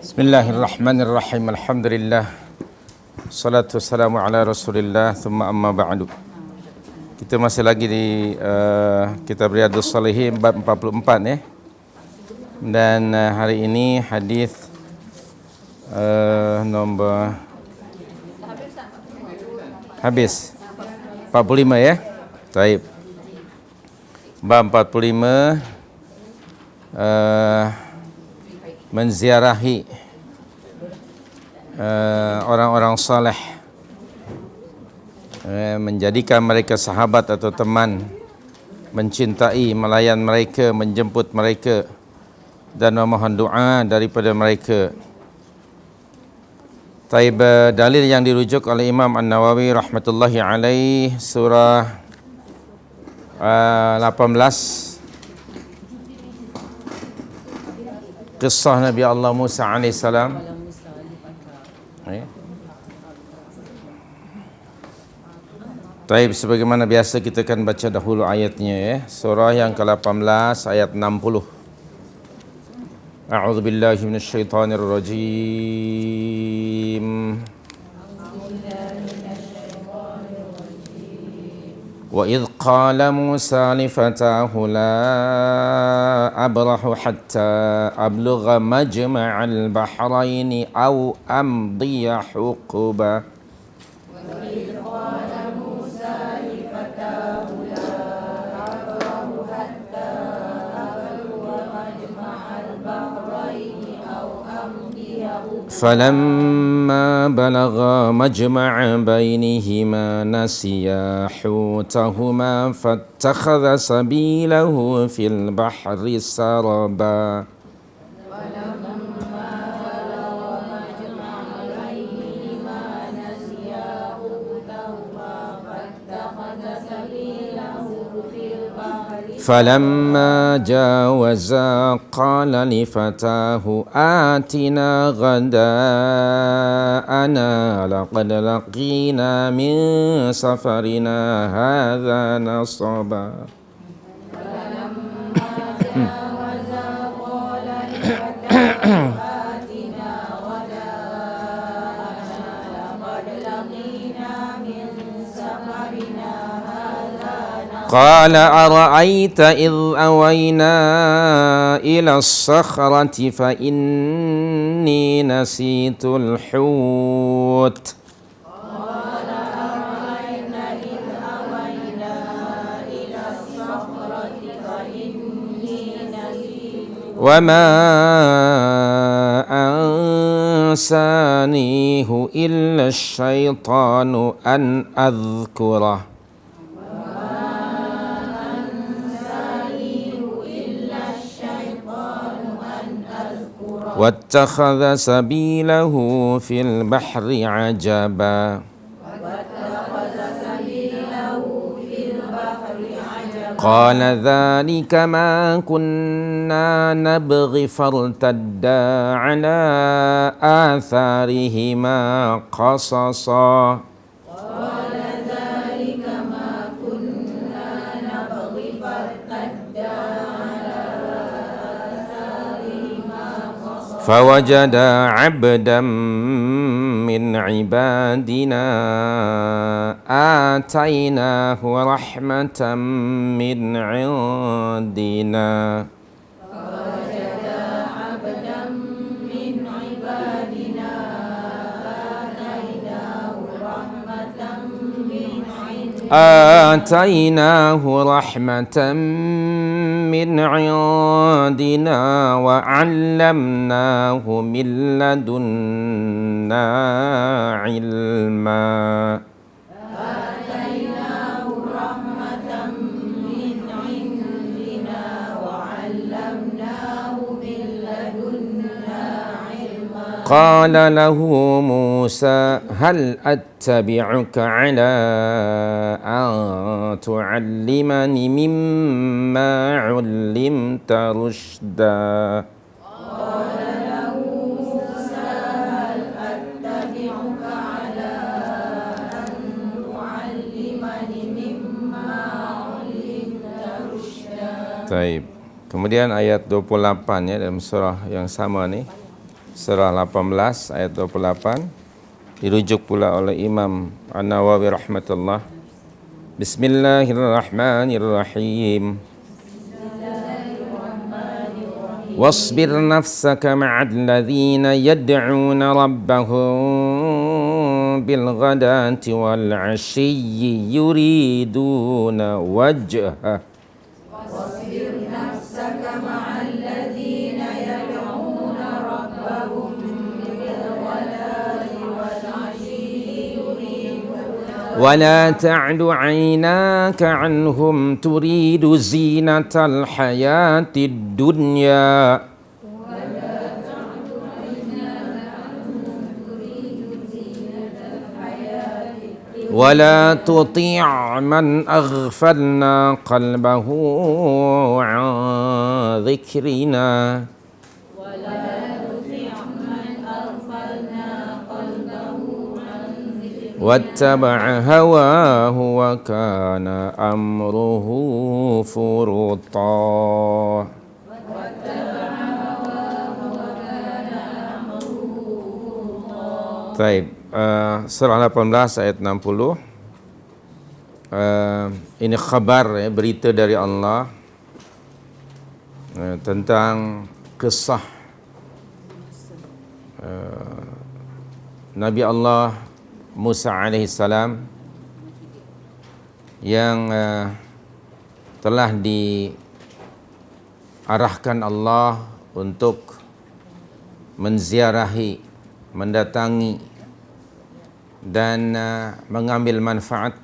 Bismillahirrahmanirrahim. Alhamdulillah. Salatu wassalamu ala Rasulillah. Thumma amma ba'du. Kita masih lagi di kitab Riyadhus Shalihin bab 44 ya. Dan hari ini hadis nombor habis 45 ya. Baik. Bab 45 menziarahi orang-orang saleh, menjadikan mereka sahabat atau teman, mencintai, melayan mereka, menjemput mereka dan memohon doa daripada mereka. Taib, dalil yang dirujuk oleh Imam An-Nawawi rahmatullahi alaih, surah 18, kisah Nabi Allah Musa alaihissalam. Taib, sebagaimana biasa kita akan baca dahulu ayatnya ya. Surah yang ke-18 ayat 60. A'udzu billahi minasyaitonir rajim. وَإِذْ قَالَ مُوسَى لِفَتَاهُ لَا أَبْرَحُ حَتَّى أَبْلُغَ مَجْمَعَ الْبَحْرَيْنِ أَوْ أَمْضِيَ حُقُبًا. وَإِذْ قَالَ مُوسَى لِفَتَاهُ لَا أَبْرَحُ حَتَّى أَبْلُغَ مَجْمَعَ الْبَحْرَيْنِ أَوْ أَمْضِيَ حُقُبًا فلما بلغا مجمع بينهما نسيا حوتهما فاتخذ سبيله في البحر سربا. فلما جاوزا قال لفتاه آتنا غداءنا لقد لقينا من سفرنا هذا نصبا. قال أرأيت إذ أوينا إلى الصخرة فإني نسيت الحوت وما أنسانيه إلا الشيطان أن أذكره واتخذ سبيله في البحر عجبا. قال ذلك ما كنا نبغي فارتدا على آثارهما قصصا. فوجدا عبدا من عبادنا آتيناه رحمة من عندنا آتيناه رحمة من عندنا وعلمناه من لدنا علما. قال له موسى هل أتبعك على أن تعلمني مما علمت رشدا. Taib. Kemudian ayat 28 ya dalam surah yang sama ni. surah 18 ayat 28, dirujuk pula oleh Imam An-Nawawi rahmatullah. Bismillahirrahmanirrahim. Wasbir nafsaka ma'al ladzina yad'una rabbahum bil ghadati wal 'ashiyyi yuriduna wajhah. واصبر نفسك مع الذين يدعون ربهم بالغداة والعشي يريدون ولا تعد عيناك عنهم تريد زينة الحياة الدنيا ولا تطيع من أغفلنا قلبه عن ذكرنا واتبع هواه وكان أمره فرطا. Baik, surah 18 ayat 60. Ini khabar, berita dari Allah tentang kisah Nabi Allah Musa alaihissalam yang telah diarahkan Allah untuk menziarahi, mendatangi dan mengambil manfaat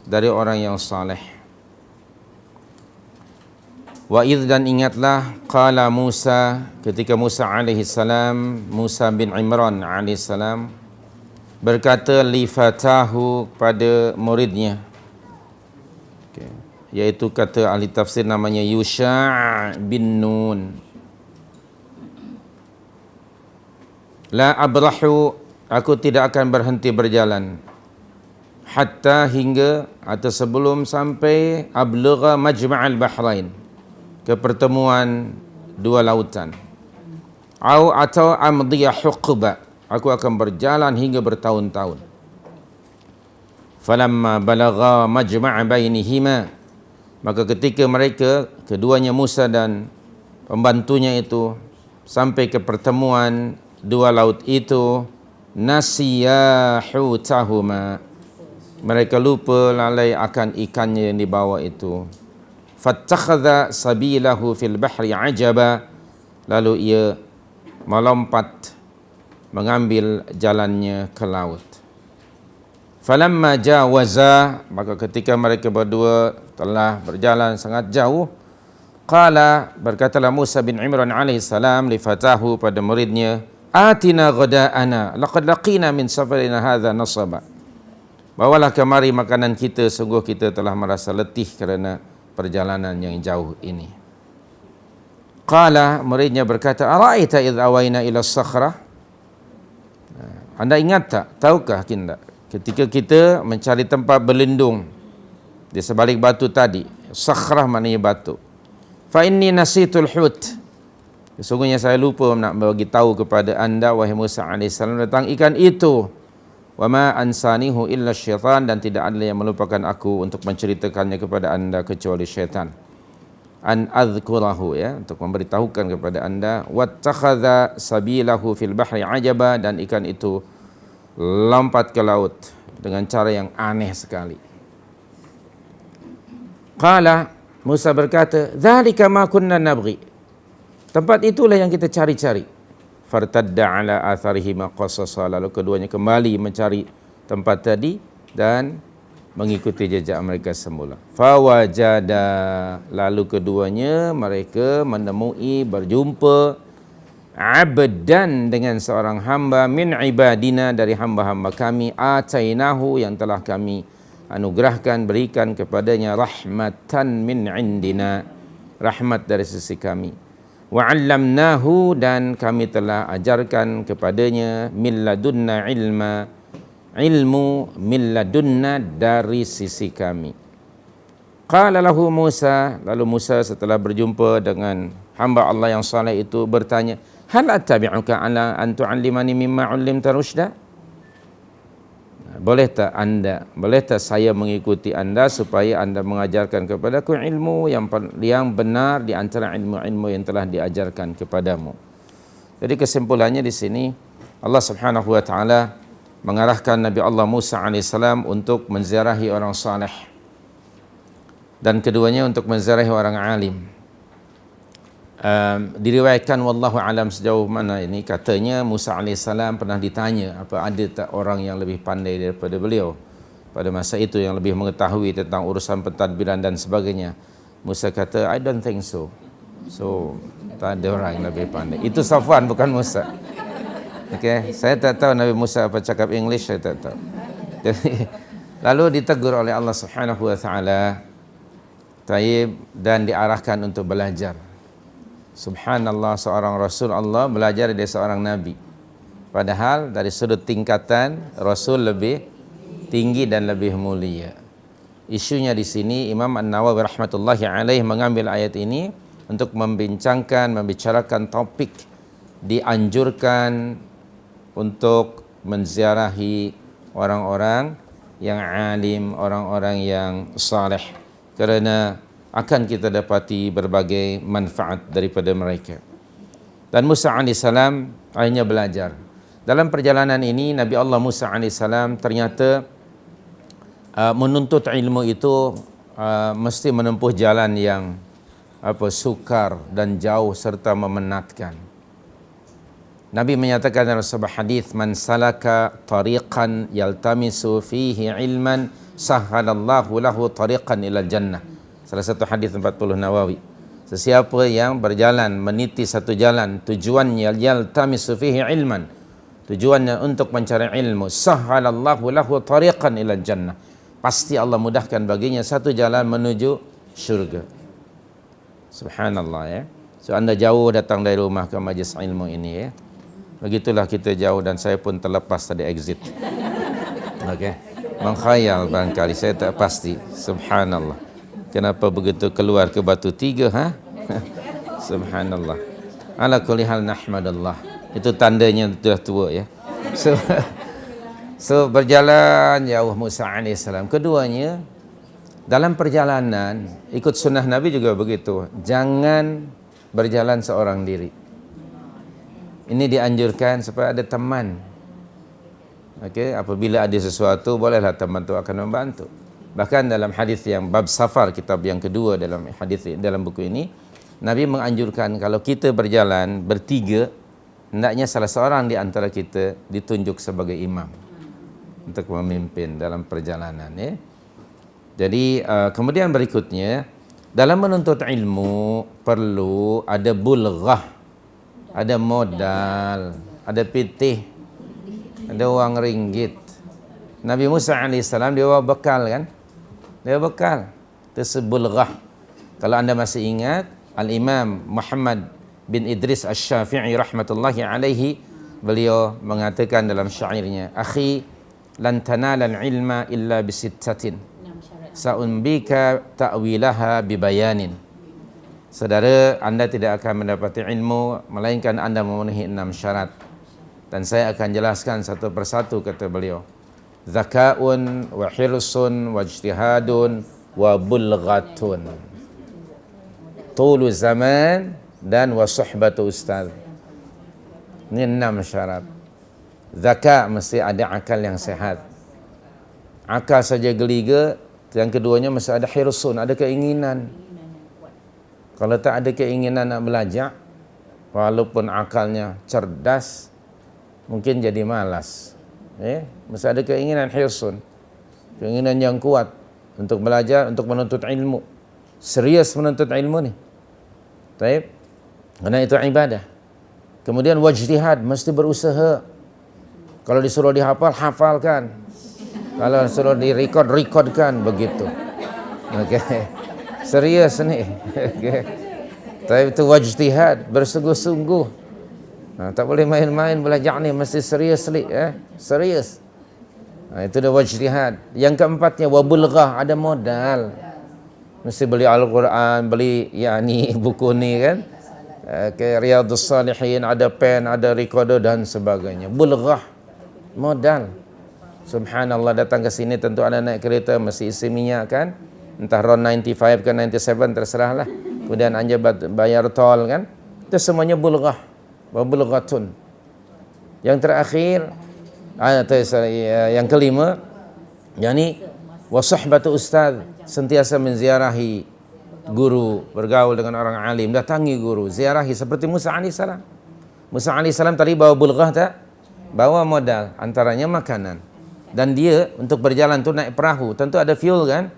dari orang yang saleh. Wa idh, dan ingatlah, qala Musa, ketika Musa alaihissalam, Musa bin Imran alaihissalam berkata li fatahu, kepada muridnya, yaitu kata ahli tafsir namanya Yusha' bin Nun, la abrahu, aku tidak akan berhenti berjalan, hatta, hingga atau sebelum sampai, ablugha majma'al bahrain, ke pertemuan dua lautan, atau amdiya huqba, aku akan berjalan hingga bertahun-tahun. Falamma balagha majma'a bainihima, maka ketika mereka, keduanya Musa dan pembantunya itu, sampai ke pertemuan dua laut itu, nasiya hutahuma, mereka lupa, lalai akan ikannya yang dibawa itu. Fattakhadha sabilahu fil bahri ajaba, lalu ia melompat, mengambil jalannya ke laut. Falamma jawaza, maka ketika mereka berdua telah berjalan sangat jauh, qala, berkatalah Musa bin Imran alaihissalam li fatahu, pada muridnya, atina ghada'ana laqad laqina min safarina hadha nasaba, bawalah kemari makanan kita, sungguh kita telah merasa letih kerana perjalanan yang jauh ini. Qala, muridnya berkata, ara'aita idh awaina ila sakhrah, anda ingat tak, tahukah kita ketika kita mencari tempat berlindung di sebalik batu tadi? Sakhrah maknanya batu. Fa inni nasitul hut, sesungguhnya saya lupa nak bagi tahu kepada anda wahai Musa alaihissalam tentang ikan itu. Wa ma ansanihu illa syaitan, dan tidak ada yang melupakan aku untuk menceritakannya kepada anda kecuali syaitan. An adzkurahu, ya, untuk memberitahukan kepada anda. Wattakhadha sabilahu fil bahri ajaba, dan ikan itu lompat ke laut dengan cara yang aneh sekali. Qala, Musa berkata, dzalika ma kunna nabghi, tempat itulah yang kita cari-cari. Fartadda ala atharihima qasasa, lalu keduanya kembali mencari tempat tadi dan mengikuti jejak mereka semula. Fawajada, lalu keduanya mereka menemui, berjumpa, abdan, dengan seorang hamba, min ibadina, dari hamba-hamba kami, atainahu, yang telah kami anugerahkan, berikan kepadanya, rahmatan min indina, rahmat dari sisi kami, wa 'allamnahu, dan kami telah ajarkan kepadanya, min ladunna ilma, ilmu min ladunna, dari sisi kami. Qala lahu Musa, lalu Musa setelah berjumpa dengan hamba Allah yang saleh itu bertanya, hal attabi'uka ala an tu'allimani mimma 'ullimta rusyda? Boleh tak saya mengikuti anda supaya anda mengajarkan kepadaku ilmu yang benar di antara ilmu-ilmu yang telah diajarkan kepadamu. Jadi kesimpulannya di sini Allah Subhanahu wa taala mengarahkan Nabi Allah Musa alaihissalam untuk menziarahi orang saleh dan keduanya untuk menziarahi orang alim. Diriwayatkan wallahu alam sejauh mana ini, katanya Musa alaihissalam pernah ditanya apa ada tak orang yang lebih pandai daripada beliau pada masa itu, yang lebih mengetahui tentang urusan pentadbiran dan sebagainya. Musa kata, I don't think so. So tak ada orang yang lebih pandai. Itu Safwan, bukan Musa. Okay, saya tak tahu Nabi Musa apa cakap English, saya tak tahu. Jadi, lalu ditegur oleh Allah Subhanahu wa taala, taib, dan diarahkan untuk belajar. Subhanallah, seorang Rasul Allah belajar dari seorang Nabi. Padahal dari sudut tingkatan Rasul lebih tinggi dan lebih mulia. Isunya di sini Imam An-Nawawi rahmatullahi alaih mengambil ayat ini untuk membicarakan topik dianjurkan untuk menziarahi orang-orang yang alim, orang-orang yang saleh, kerana akan kita dapati berbagai manfaat daripada mereka. Dan Musa alaihissalam akhirnya belajar. Dalam perjalanan ini Nabi Allah Musa alaihissalam ternyata menuntut ilmu itu mesti menempuh jalan yang sukar dan jauh serta memenatkan. Nabi menyatakan dalam sebuah hadis, man salaka tariqan yaltamisu fihi ilman sahhalallahu lahu tariqan ilal jannah. Salah satu hadis 40 Nawawi. Sesiapa yang berjalan meniti satu jalan, tujuannya yaltamisu fihi ilman, tujuannya untuk mencari ilmu, sahhalallahu lahu tariqan ilal jannah, pasti Allah mudahkan baginya satu jalan menuju syurga. Subhanallah ya. So anda jauh datang dari rumah ke majlis ilmu ini ya. Begitulah kita jauh, dan saya pun terlepas tadi exit. Okey. Mengkhayal barangkali, saya tak pasti. Subhanallah. Kenapa begitu keluar ke Batu Tiga, ha? Subhanallah. Ala kulli hal nahmadallah. Itu tandanya sudah tua ya. So berjalan jauh Musa alaihissalam. Keduanya dalam perjalanan ikut sunnah Nabi juga begitu. Jangan berjalan seorang diri. Ini dianjurkan supaya ada teman. Okey, apabila ada sesuatu bolehlah teman itu akan membantu. Bahkan dalam hadis yang bab safar, kitab yang kedua dalam hadis dalam buku ini, Nabi menganjurkan kalau kita berjalan bertiga, hendaknya salah seorang di antara kita ditunjuk sebagai imam untuk memimpin dalam perjalanan ya. Jadi kemudian berikutnya, dalam menuntut ilmu perlu ada bulghah, ada modal, ada pitih, ada wang ringgit. Nabi Musa alaihissalam dia bawa bekal kan? Dia bekal. Itu bulghah. Kalau anda masih ingat, Al-Imam Muhammad bin Idris Asy-Syafi'i rahmatullahi alaihi, beliau mengatakan dalam syairnya, akhi lan tanala al-ilma illa bisittatin sa'unbika ta'wilaha bibayanin. Saudara, anda tidak akan mendapati ilmu melainkan anda memenuhi 6 syarat, dan saya akan jelaskan satu persatu, kata beliau. Zaka'un wa hirsun wa ijtihadun wa bulghatun, tulu zaman, dan wa suhbatu ustaz. Ini 6 syarat. Zaka, mesti ada akal yang sehat. Akal saja geliga. Yang keduanya mesti ada hirsun, ada keinginan. Kalau tak ada keinginan nak belajar, walaupun akalnya cerdas, mungkin jadi malas. Mesti ada keinginan hirsun, keinginan yang kuat untuk belajar, untuk menuntut ilmu. Serius menuntut ilmu ni. Baik. Karena itu ibadah. Kemudian wajtihad, mesti berusaha. Kalau disuruh dihafal, hafalkan. Kalau disuruh rekodkan, begitu. Okey. Serius ni. Okey. Tapi itu wajtihad, bersungguh-sungguh. Tak boleh main-main belajar ni, mesti serius serius. Itu dah wajtihad. Yang keempatnya wabulghah, ada modal. Mesti beli Al-Quran, beli buku ni kan. ke Riyadhus Salihin, ada pen, ada recorder dan sebagainya. Bulghah, modal. Subhanallah, datang ke sini tentu ada naik kereta mesti isi minyak kan, entah RON 95 ke 97 terserahlah. Kemudian anja bayar tol kan, itu semuanya bulghah, wa bulghatun. Yang terakhir yang kelima, yakni wa suhbatu ustaz, sentiasa menziarahi guru, bergaul dengan orang alim, datangi guru, ziarahi seperti Musa alaihissalam. Musa alaihissalam tadi bawa bulghah tak? Bawa modal, antaranya makanan. Dan dia untuk berjalan tu naik perahu, tentu ada fuel kan?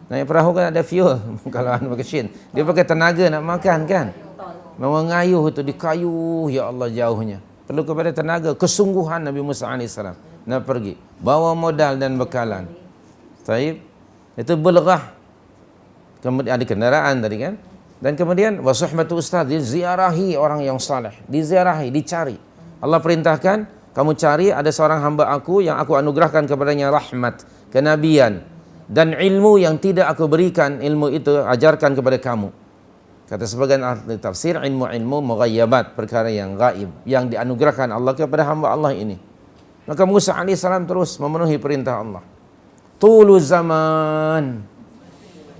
Naik perahu kan ada fuel. Kalau anu mesin, dia pakai tenaga nak makan kan? Mengayuh itu di kayu, ya Allah jauhnya. Perlu kepada tenaga, kesungguhan Nabi Musa alaihissalam nak pergi. Bawa modal dan bekalan. Taib, itu bulghah. Kemudian ada kendaraan tadi kan? Dan kemudian wasuhbatu ustaz, diziarahi orang yang saleh, diziarahi, dicari. Allah perintahkan, kamu cari ada seorang hamba aku yang aku anugerahkan kepadanya rahmat, kenabian dan ilmu yang tidak aku berikan, ilmu itu ajarkan kepada kamu. Kata sebagian ahli tafsir, ilmu-ilmu mughayyabat, perkara yang gaib yang dianugerahkan Allah kepada hamba Allah ini. Maka Musa alaihissalam terus memenuhi perintah Allah. Tulu zaman,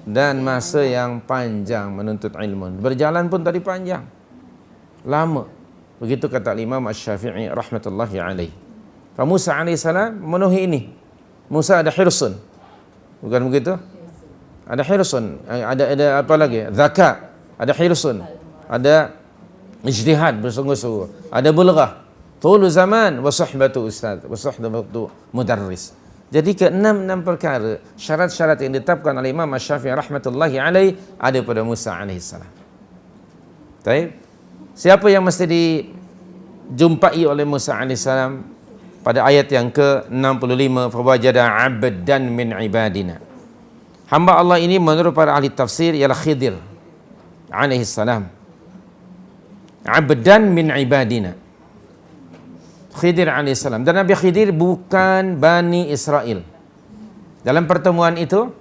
dan masa yang panjang menuntut ilmu. Berjalan pun tadi panjang, lama. Begitu kata Imam Asy-Syafi'i rahmatullahi alaih. Musa alaihissalam memenuhi ini. Musa ada hirsun, bukan begitu? Ada hirsun, ada apa lagi? Zaka, ada hirsun, ada ijtihad, bersungguh-sungguh, ada bulghah, tulu zaman, wa suhbatu ustaz, wa suhbatu mudarris. Jadi ke-6 perkara syarat-syarat yang ditetapkan oleh Imam Asy-Syafi'i rahmatullahi alaih ada pada Musa alaihissalam. Baik. Siapa yang mesti dijumpai oleh Musa alaihissalam pada ayat yang ke-65, fawajada 'abdan min ibadina. Hamba Allah ini menurut para ahli tafsir ialah Khidir alaihissalam. 'Abdan min ibadina. Khidir alaihissalam. Dan Nabi Khidir bukan Bani Israel. Dalam pertemuan itu,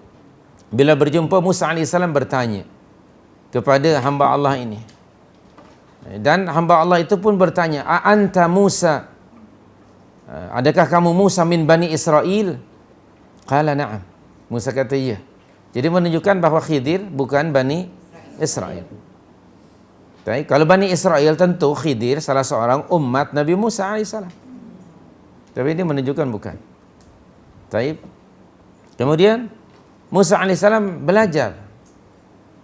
bila berjumpa Musa alaihissalam bertanya kepada hamba Allah ini. Dan hamba Allah itu pun bertanya, "A'anta Musa? Adakah kamu Musa min Bani Israel?" Qala na'am. Musa kata iya. Jadi menunjukkan bahawa Khidir bukan Bani Israel. Baik, kalau Bani Israel tentu Khidir salah seorang umat Nabi Musa alaihissalam. Tapi ini menunjukkan bukan. Baik. Kemudian Musa alaihissalam belajar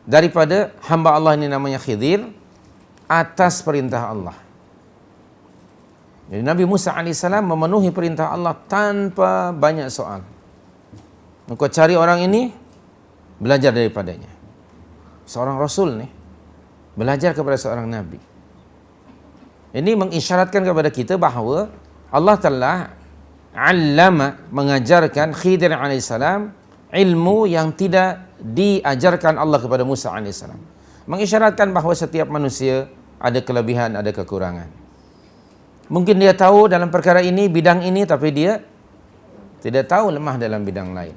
daripada hamba Allah ini namanya Khidir atas perintah Allah. Jadi Nabi Musa alaihissalam memenuhi perintah Allah tanpa banyak soal. Engkau cari orang ini, belajar daripadanya. Seorang Rasul nih, belajar kepada seorang Nabi. Ini mengisyaratkan kepada kita bahawa Allah telah mengajarkan Khidir alaihissalam ilmu yang tidak diajarkan Allah kepada Musa alaihissalam. Mengisyaratkan bahawa setiap manusia ada kelebihan, ada kekurangan. Mungkin dia tahu dalam perkara ini, bidang ini, tapi dia tidak tahu, lemah dalam bidang lain.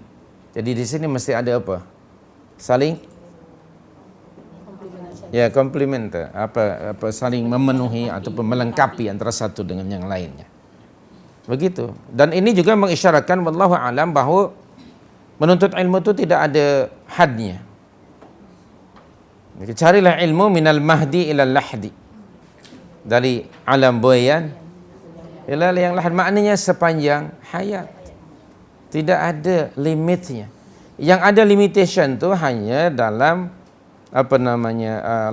Jadi di sini mesti ada apa? Saling komplementer, apa saling memenuhi ataupun melengkapi antara satu dengan yang lainnya. Begitu. Dan ini juga mengisyaratkan wallahu alam bahawa menuntut ilmu itu tidak ada hadnya. Carilah ilmu minal mahdi ilal lahdi, dari alam buayan ilal yang lahad, maknanya sepanjang hayat, tidak ada limitnya. Yang ada limitation tu hanya dalam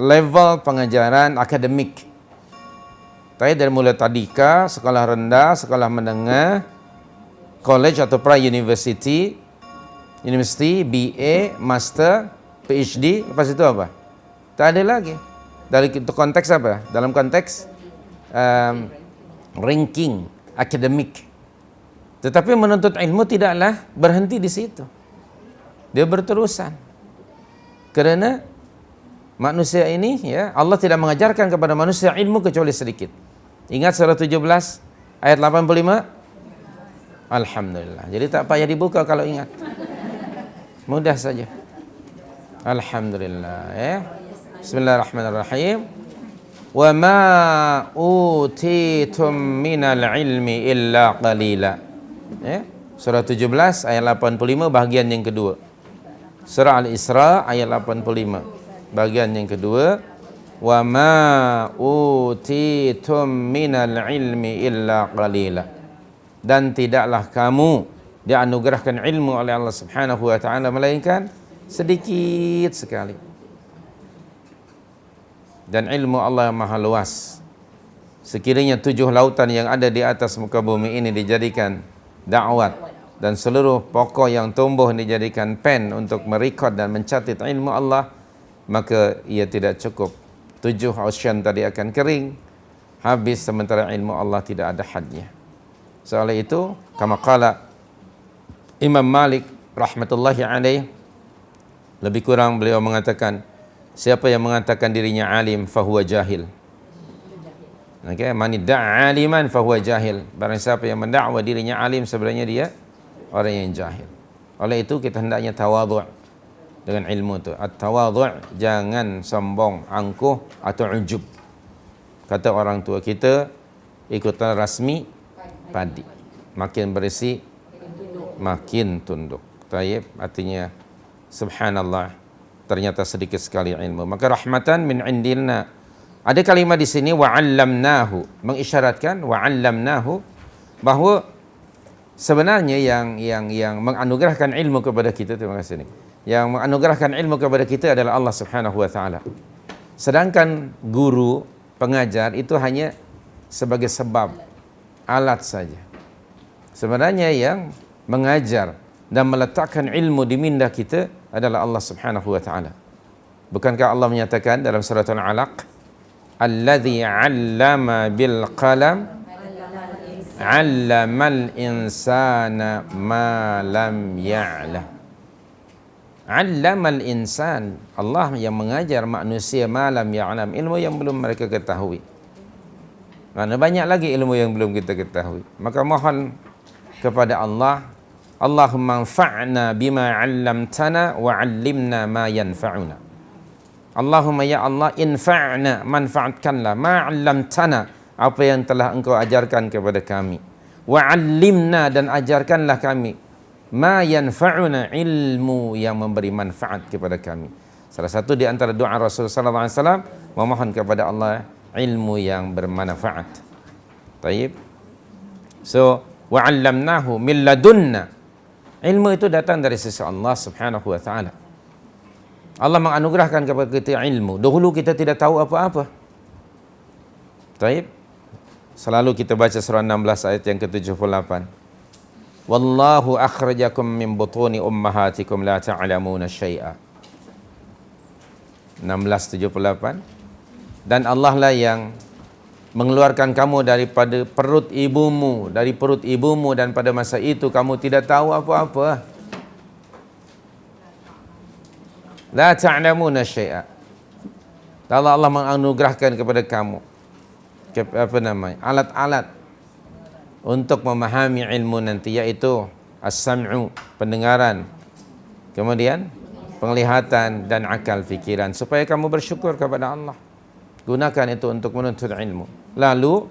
level pengajaran akademik. Dari mulai tadika, sekolah rendah, sekolah menengah, college atau pra-university, BA, master, PhD, lepas itu apa? Tak ada lagi. Dari konteks apa? Dalam konteks ranking akademik. Tetapi menuntut ilmu tidaklah berhenti di situ. Dia berterusan. Kerana manusia ini, ya, Allah tidak mengajarkan kepada manusia ilmu kecuali sedikit. Ingat surah 17 ayat 85? Alhamdulillah. Jadi tak payah dibuka kalau ingat. Mudah saja. Alhamdulillah, ya. Bismillahirrahmanirrahim. wa ma utitum minal ilmi illa qalila. Surah 17 ayat 85 bahagian yang kedua. Surah Al-Isra ayat 85 bahagian yang kedua, wa ma utitum minal ilmi illa qalila, dan tidaklah kamu dianugerahkan ilmu oleh Allah Subhanahu wa taala melainkan sedikit sekali. Dan ilmu Allah maha luas. Sekiranya 7 lautan yang ada di atas muka bumi ini dijadikan dakwat, dan seluruh pokok yang tumbuh dijadikan pen untuk merekod dan mencatat ilmu Allah, maka ia tidak cukup. 7 ocean tadi akan kering, habis, sementara ilmu Allah tidak ada hadnya. Soal itu, kama qala Imam Malik rahmatullahi alaih, lebih kurang beliau mengatakan, siapa yang mengatakan dirinya alim fahuwa jahil. Man idda'a aliman fahuwa jahil. Barang siapa yang mendakwa dirinya alim, sebenarnya dia orang yang jahil. Oleh itu kita hendaknya tawadhu' dengan ilmu itu. At-tawadhu', jangan sombong, angkuh atau ujub. Kata orang tua kita, ikutan rasmi padi. Makin bersih makin tunduk. Taib, artinya subhanallah, ternyata sedikit sekali ilmu. Maka rahmatan min indilna. Ada kalimat di sini wa'allamnahu, mengisyaratkan wa'allamnahu bahawa sebenarnya yang menganugerahkan ilmu kepada kita, terima kasih nih, yang menganugerahkan ilmu kepada kita adalah Allah Subhanahu wa taala. Sedangkan guru, pengajar itu hanya sebagai sebab, alat saja. Sebenarnya yang mengajar dan meletakkan ilmu di minda kita adalah Allah Subhanahu wa taala. Bukankah Allah menyatakan dalam surah Al-Alaq, alladzi 'allama bil qalam 'allamal insana ma lam ya'lam. 'Allamal insan, Allah yang mengajar manusia ma lam ya'lam, ilmu yang belum mereka ketahui. Karena banyak lagi ilmu yang belum kita ketahui. Maka mohon kepada Allah, Allahumma anfa'na bima 'allamtana wa 'allimna ma yanfa'una. Allahumma ya Allah, infa'na, manfaatkanlah, ma 'allamtana, apa yang telah engkau ajarkan kepada kami, wa 'allimna, dan ajarkanlah kami, ma yanfa'una, ilmu yang memberi manfaat kepada kami. Salah satu di antara doa Rasulullah sallallahu alaihi wasallam, memohon kepada Allah ilmu yang bermanfaat. Taib. So, wa 'allamnahu min ladunna. Ilmu itu datang dari sisi Allah Subhanahu wa taala. Allah menganugerahkan kepada kita ilmu. Dahulu kita tidak tahu apa-apa. Taib. Selalu kita baca surah 16 ayat yang ke-78. Wallahu akhrajakum min butuni ummahatikum la ta'lamuna syai'a. 1678. Dan Allah lah yang mengeluarkan kamu daripada perut ibumu, dan pada masa itu kamu tidak tahu apa-apa. La ta'lamuna syai'a. Allah menganugerahkan kepada kamu alat-alat untuk memahami ilmu nanti, yaitu as-sam'u, pendengaran, kemudian penglihatan dan akal fikiran, supaya kamu bersyukur kepada Allah. Gunakan itu untuk menuntut ilmu. Lalu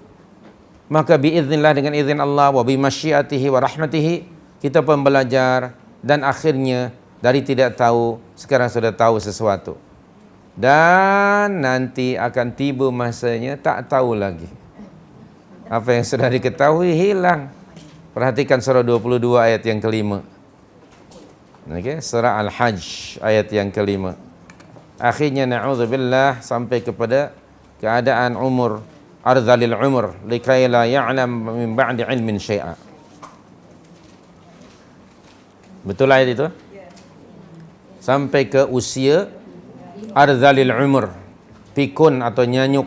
maka biiznillah, dengan izin Allah, wa bimasyiatihi wa rahmatihi, kita pun belajar, dan akhirnya dari tidak tahu sekarang sudah tahu sesuatu, dan nanti akan tiba masanya tak tahu lagi. Apa yang sudah diketahui hilang. Perhatikan surah 22 ayat yang kelima. Okay? Surah Al-Hajj ayat yang kelima. Akhirnya na'udzubillah sampai kepada keadaan umur, arzalil umur, likai la ya'lam min ba'di ilmin syai'a. Betul ayat itu? Sampai ke usia arzalil umur, pikun atau nyanyuk,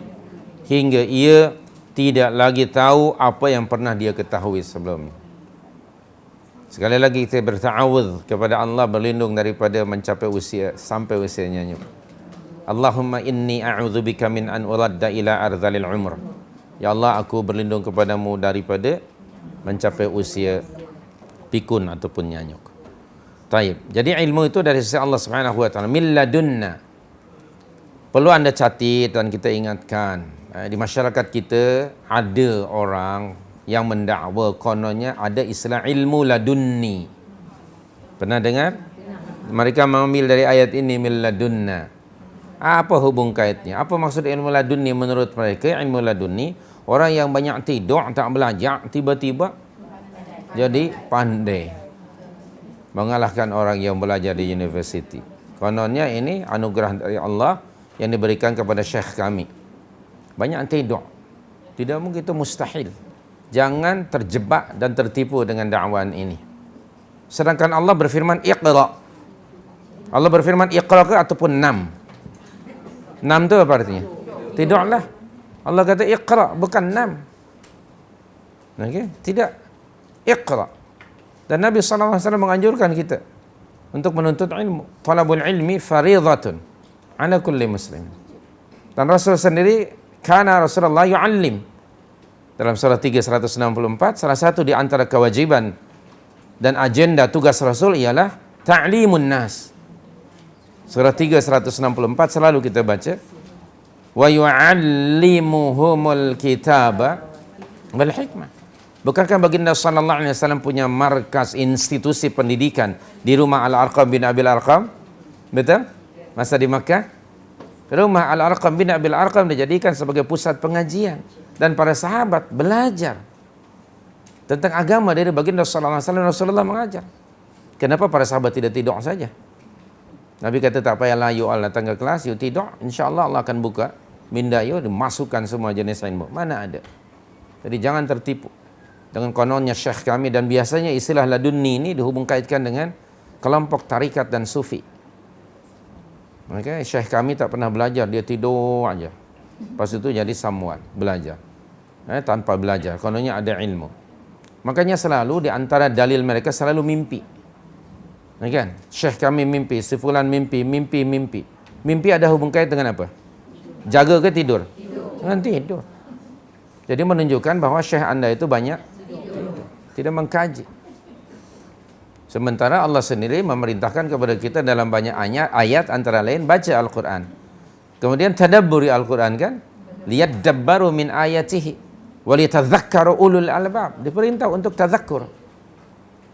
hingga ia tidak lagi tahu apa yang pernah dia ketahui sebelumnya. Sekali lagi kita berta'awudz kepada Allah, berlindung daripada mencapai usia, sampai usia nyanyuk. Allahumma inni a'udzubika min an uradda ila arzalil umur. Ya Allah, aku berlindung kepadamu daripada mencapai usia pikun ataupun nyanyuk. Taib. Jadi ilmu itu dari sisi Allah Subhanahu wa taala, min ladunna. Perlu Anda catat dan kita ingatkan. di masyarakat kita ada orang yang mendakwa kononnya ada istilah ilmu ladunni. Pernah dengar? Mereka mengambil dari ayat ini min ladunna. Apa hubung kaitnya? Apa maksud ilmu ladunni menurut mereka? Ilmu ladunni, orang yang banyak tidur, tak belajar, tiba-tiba jadi pandai, mengalahkan orang yang belajar di universiti. Kononnya ini anugerah dari Allah yang diberikan kepada syekh kami. Banyak tidur. Tidak mungkin, itu mustahil. Jangan terjebak dan tertipu dengan dakwaan ini. Sedangkan Allah berfirman iqra. Allah berfirman iqra ke ataupun nam. Nam itu apa artinya? Tidurlah. Allah kata iqra, bukan nam. Okey, tidak. Iqra. Dan Nabi SAW menganjurkan kita untuk menuntut ilmu. Talabul ilmi faridatun ala kulli muslim. Dan Rasul sendiri, kana Rasulullah yu'allim. Dalam surah 3 164, salah satu di antara kewajiban dan agenda tugas Rasul ialah ta'limun nas. Surah 3 164 selalu kita baca, wa yu'allimuhumul kitaba wal hikmah. Bukankah baginda sallallahu alaihi wasallam punya markas institusi pendidikan di rumah Al-Arqam bin Abil Arqam? Betul? Masa di Makkah, rumah Al-Arqam bin Abil Arqam dijadikan sebagai pusat pengajian dan para sahabat belajar tentang agama dari baginda sallallahu alaihi wasallam. Rasulullah mengajar. Kenapa para sahabat tidak tidur saja? Nabi kata tak payahlah you all datang ke kelas, you tidur, insya-Allah Allah akan buka minda you, dimasukkan semua jenis ilmu. Mana ada. Jadi jangan tertipu dengan kononnya syekh kami, dan biasanya istilah ladunni ini dihubung kaitkan dengan kelompok tarikat dan sufi. Maka syekh kami tak pernah belajar, dia tidur aja. Lepas itu jadi someone, belajar. Tanpa belajar, kononnya ada ilmu. Makanya selalu di antara dalil mereka selalu mimpi. Kan? Syekh kami mimpi, si fulan mimpi. Mimpi ada hubung kait dengan apa? Jaga ke tidur? Dengan tidur. Jadi menunjukkan bahawa syekh anda itu banyak tidak mengkaji. Sementara Allah sendiri memerintahkan kepada kita dalam banyak ayat antara lain baca Al-Quran. Kemudian tadabburi Al-Quran kan? Liyadabbaru min ayatihi waliyatadzakkaru ulul albab. Diperintah untuk tazakkur.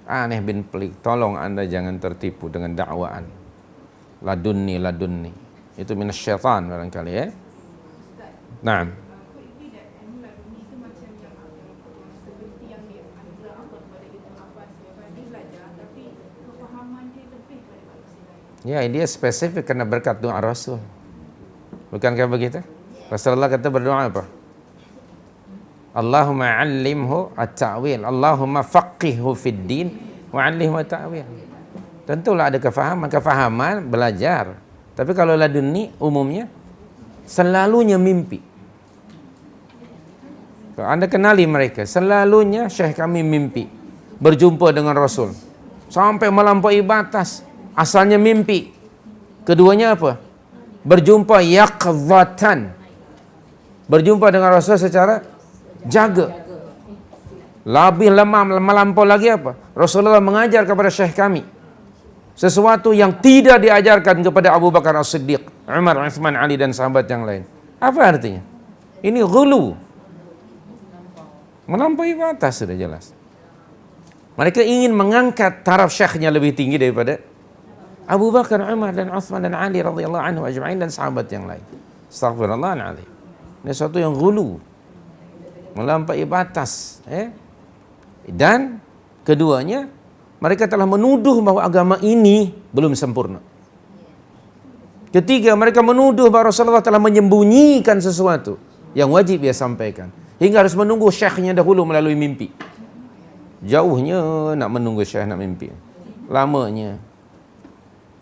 Aneh bin pelik. Tolong anda jangan tertipu dengan dakwaan ladunni. Itu minasyaitan barangkali ya. Naam. Ya, dia spesifik karena berkat doa Rasul. Bukankah begitu? Rasulullah kata berdoa apa? Allahumma 'allimhu at-ta'wil, Allahumma faqihhu fid din wa 'allimhu at-ta'wil. Tentulah ada kefahaman belajar. Tapi kalau ladunni umumnya selalunya mimpi. Kalau anda kenali mereka, selalunya syekh kami mimpi berjumpa dengan Rasul sampai melampaui batas. Asalnya mimpi. Keduanya apa? Berjumpa yaqzatan. Berjumpa dengan Rasul secara jaga. Lebih lemah melampau lagi apa? Rasulullah mengajar kepada syekh kami sesuatu yang tidak diajarkan kepada Abu Bakar As-Siddiq, Umar, Uthman, Ali dan sahabat yang lain. Apa artinya? Ini ghulu. Melampaui batas sudah jelas. Mereka ingin mengangkat taraf syekhnya lebih tinggi daripada Abu Bakar, Umar dan Uthman dan Ali radhiyallahu anhu ajma'in dan sahabat yang lain. Astagfirullahaladzim. Ini sesuatu yang ghulu, melampaui batas. Dan keduanya, mereka telah menuduh bahwa agama ini belum sempurna. Ketiga, mereka menuduh bahwa Rasulullah telah menyembunyikan sesuatu yang wajib dia sampaikan, hingga harus menunggu syekhnya dahulu melalui mimpi. Jauhnya nak menunggu syekh nak mimpi, lamanya.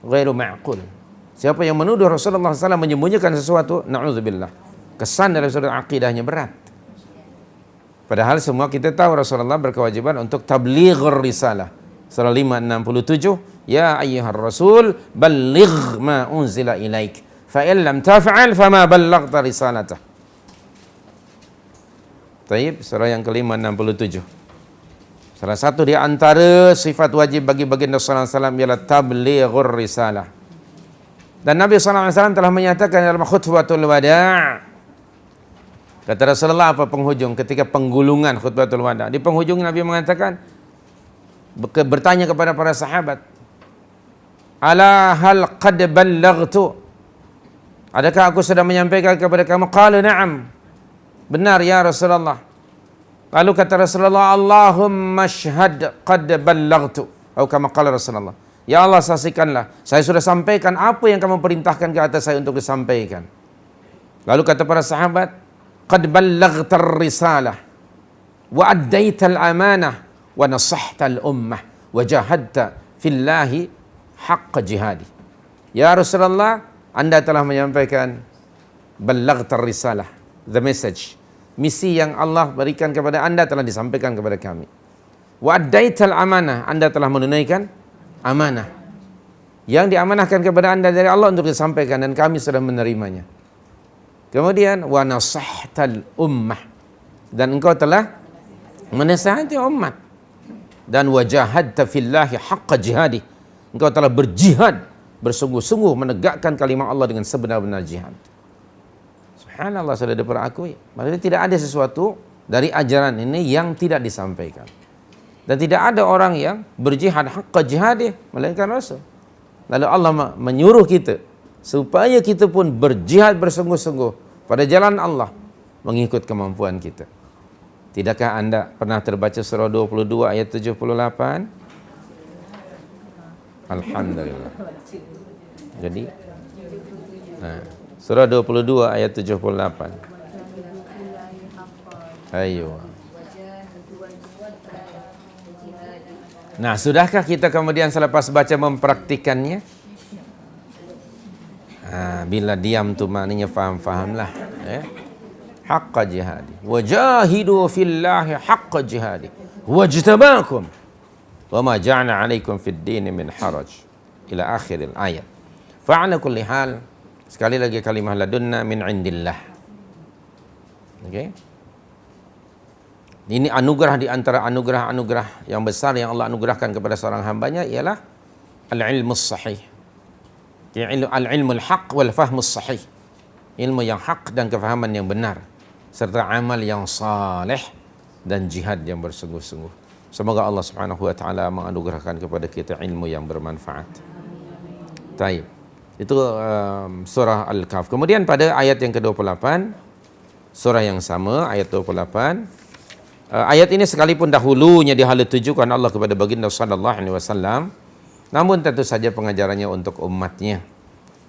Ghairu ma'qul. Siapa yang menuduh Rasulullah SAW menyembunyikan sesuatu, na'udzubillah, kesan dalam sudut akidahnya berat. Padahal semua kita tahu Rasulullah berkewajiban untuk tablighur risalah. Surah 567, ya ayyuhar rasul balligh ma unzila ilaik fa in lam taf'al fama ballaghta risalatah. Taib, surah yang ke-567. Salah satu di antara sifat wajib bagi baginda sallallahu alaihi wasallam ialah tablighur risalah. Dan Nabi sallallahu alaihi wasallam telah menyatakan dalam khutbatul wada', Kata Rasulullah apa penghujung ketika penggulungan khutbatul wada? Di penghujung Nabi mengatakan, bertanya kepada para sahabat, ala hal qad ballaghtu? Adakah aku sudah menyampaikan kepada kamu? Qalu na'am. Benar ya Rasulullah. Lalu kata Rasulullah, Allahumma syhad qad ballaghtu. Atau kama qala Rasulullah, ya Allah saksikanlah, saya sudah sampaikan apa yang kamu perintahkan ke atas saya untuk disampaikan. Lalu kata para sahabat, qad ballaghtar risalah wa addaital amanah wa nasahtal ummah wa jahadta fillahi haqqa jihadi. Ya Rasulullah, Anda telah menyampaikan ballaghtar risalah, the message, misi yang Allah berikan kepada Anda telah disampaikan kepada kami. Wa addaital amanah, Anda telah menunaikan amanah yang diamanahkan kepada Anda dari Allah untuk disampaikan, dan kami sudah menerimanya. Kemudian wa nasahtal ummah, dan engkau telah menasihati umat. Dan wajahadta fillahi haqqa jihadi, engkau telah berjihad bersungguh-sungguh menegakkan kalimat Allah dengan sebenar-benar jihad. Subhanallah, sudah diperakui. Maksudnya tidak ada sesuatu dari ajaran ini yang tidak disampaikan. Dan tidak ada orang yang berjihad haqqa jihadi melainkan Rasul. Lalu Allah menyuruh kita supaya kita pun berjihad bersungguh-sungguh pada jalan Allah mengikut kemampuan kita. Tidakkah Anda pernah terbaca surah 22 ayat 78? Alhamdulillah. Jadi surah 22 ayat 78. Ayo. Nah, sudahkah kita kemudian selepas baca mempraktikannya? Bila diam tu maknanya faham-fahamlah. Haqqa jihadi. Wajahidu fillahi haqqa jihadi. Wajtabakum. Wa ma ja'na alaikum fid dini min haraj. Ila akhiril ayat. Fa'ala kulli hal. Sekali lagi kalimah ladunna min indillah. Okey. Ini anugerah di antara anugerah-anugerah yang besar yang Allah anugerahkan kepada seorang hambanya ialah al-ilmus sahih. Al-ilmul haq wal fahmus sahih. Ilmu yang hak dan kefahaman yang benar, serta amal yang saleh dan jihad yang bersungguh-sungguh. Semoga Allah Subhanahu wa taala menganugerahkan kepada kita ilmu yang bermanfaat. Taib. Itu surah Al-Kahf. Kemudian pada ayat yang ke-28, surah yang sama, ayat 28, ayat ini sekalipun dahulunya dihala tujukan Allah kepada baginda sallallahu alaihi wasallam, namun tentu saja pengajarannya untuk umatnya.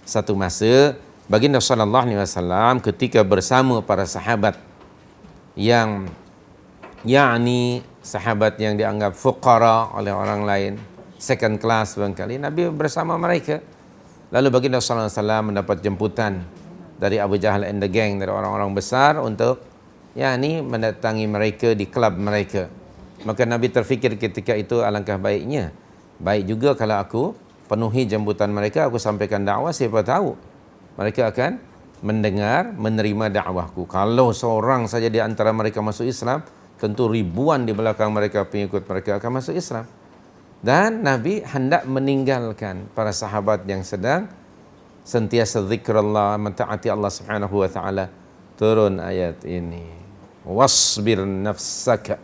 Satu masa baginda sallallahu alaihi wasallam ketika bersama para sahabat yang yakni sahabat yang dianggap fuqara oleh orang lain, second class barangkali, Nabi bersama mereka. Lalu baginda sallallahu alaihi wasallam mendapat jemputan dari Abu Jahal and the gang, dari orang-orang besar untuk yakni mendatangi mereka di klub mereka. Maka Nabi terfikir ketika itu, alangkah baiknya, baik juga kalau aku penuhi jemputan mereka, aku sampaikan dakwah, siapa tahu mereka akan mendengar, menerima dakwahku. Kalau seorang saja di antara mereka masuk Islam, tentu ribuan di belakang mereka, pengikut mereka akan masuk Islam. Dan Nabi hendak meninggalkan para sahabat yang sedang sentiasa zikrullah, mentaati Allah Subhanahu wa taala. Turun ayat ini. Wasbir nafsaka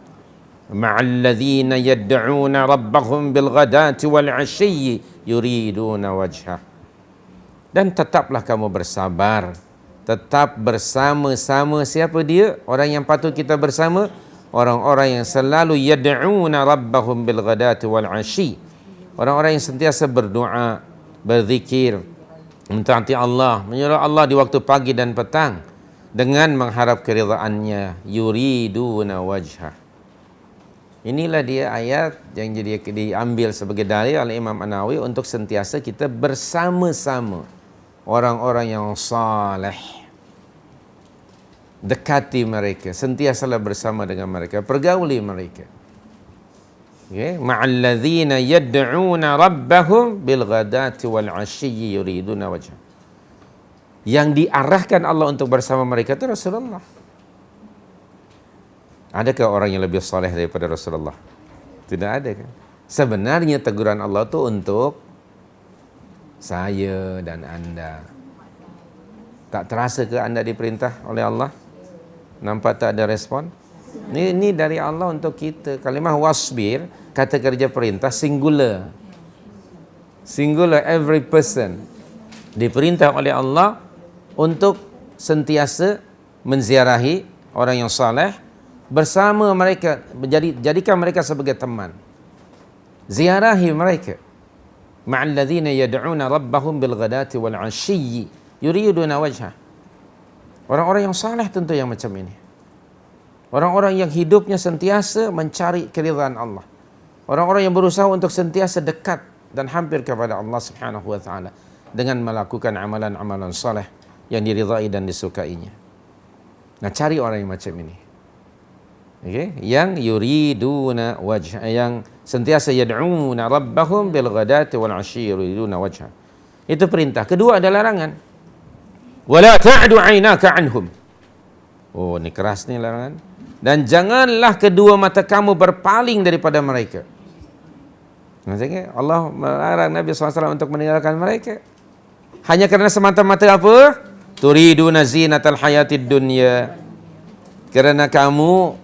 ma'al ladzina yad'una rabbahum bil ghadati wal 'ashyi yuriduna wajhah. Dan tetaplah kamu bersabar, tetap bersama-sama. Siapa dia? Orang yang patut kita bersama, orang-orang yang selalu yad'una rabbahum bil ghadati wal 'ashyi, orang-orang yang sentiasa berdoa, berzikir, mentaati Allah, menyembah Allah di waktu pagi dan petang dengan mengharap keridhaannya. Yuriduna wajhah. Inilah dia ayat yang jadi diambil sebagai dalil oleh Imam An-Nawawi untuk sentiasa kita bersama-sama orang-orang yang saleh. Dekati mereka, sentiasalah bersama dengan mereka, pergauli mereka. Okay. Ma'al ladzina yad'una rabbahum bil ghadati wal 'ashyi yuriduna wajhah. Yang diarahkan Allah untuk bersama mereka itu Rasulullah. Adakah orang yang lebih soleh daripada Rasulullah? Tidak ada kan? Sebenarnya teguran Allah itu untuk saya dan Anda. Tak terasa ke Anda diperintah oleh Allah? Nampak tak ada respon? Ini dari Allah untuk kita. Kalimah wasbir, kata kerja perintah singular. Singular, every person diperintah oleh Allah untuk sentiasa menziarahi orang yang saleh bersama mereka, jadikan mereka sebagai teman. Ziarahi mereka. Ma'al ladzina yad'una rabbahum bil ghadati wal 'ashiyyi yuriduna wajhah. Orang-orang yang saleh tentu yang macam ini. Orang-orang yang hidupnya sentiasa mencari keridhaan Allah. Orang-orang yang berusaha untuk sentiasa dekat dan hampir kepada Allah Subhanahu wa taala dengan melakukan amalan-amalan saleh yang diridhai dan disukainya. Nah, cari orang yang macam ini. Okey, yang yuriduna wajha, yang sentiasa yad'una rabbahum bil ghadati wal 'ashyi yuriduna wajha. Itu perintah. Kedua ada larangan. Wala ta'du 'ainaka 'anhum. Oh, ini keras nih larangan. Dan janganlah kedua mata kamu berpaling daripada mereka. Maksudnya Allah melarang Nabi SAW untuk meninggalkan mereka. Hanya kerana semata-mata apa? Turiduna zinatal hayatid dunya. Kerana kamu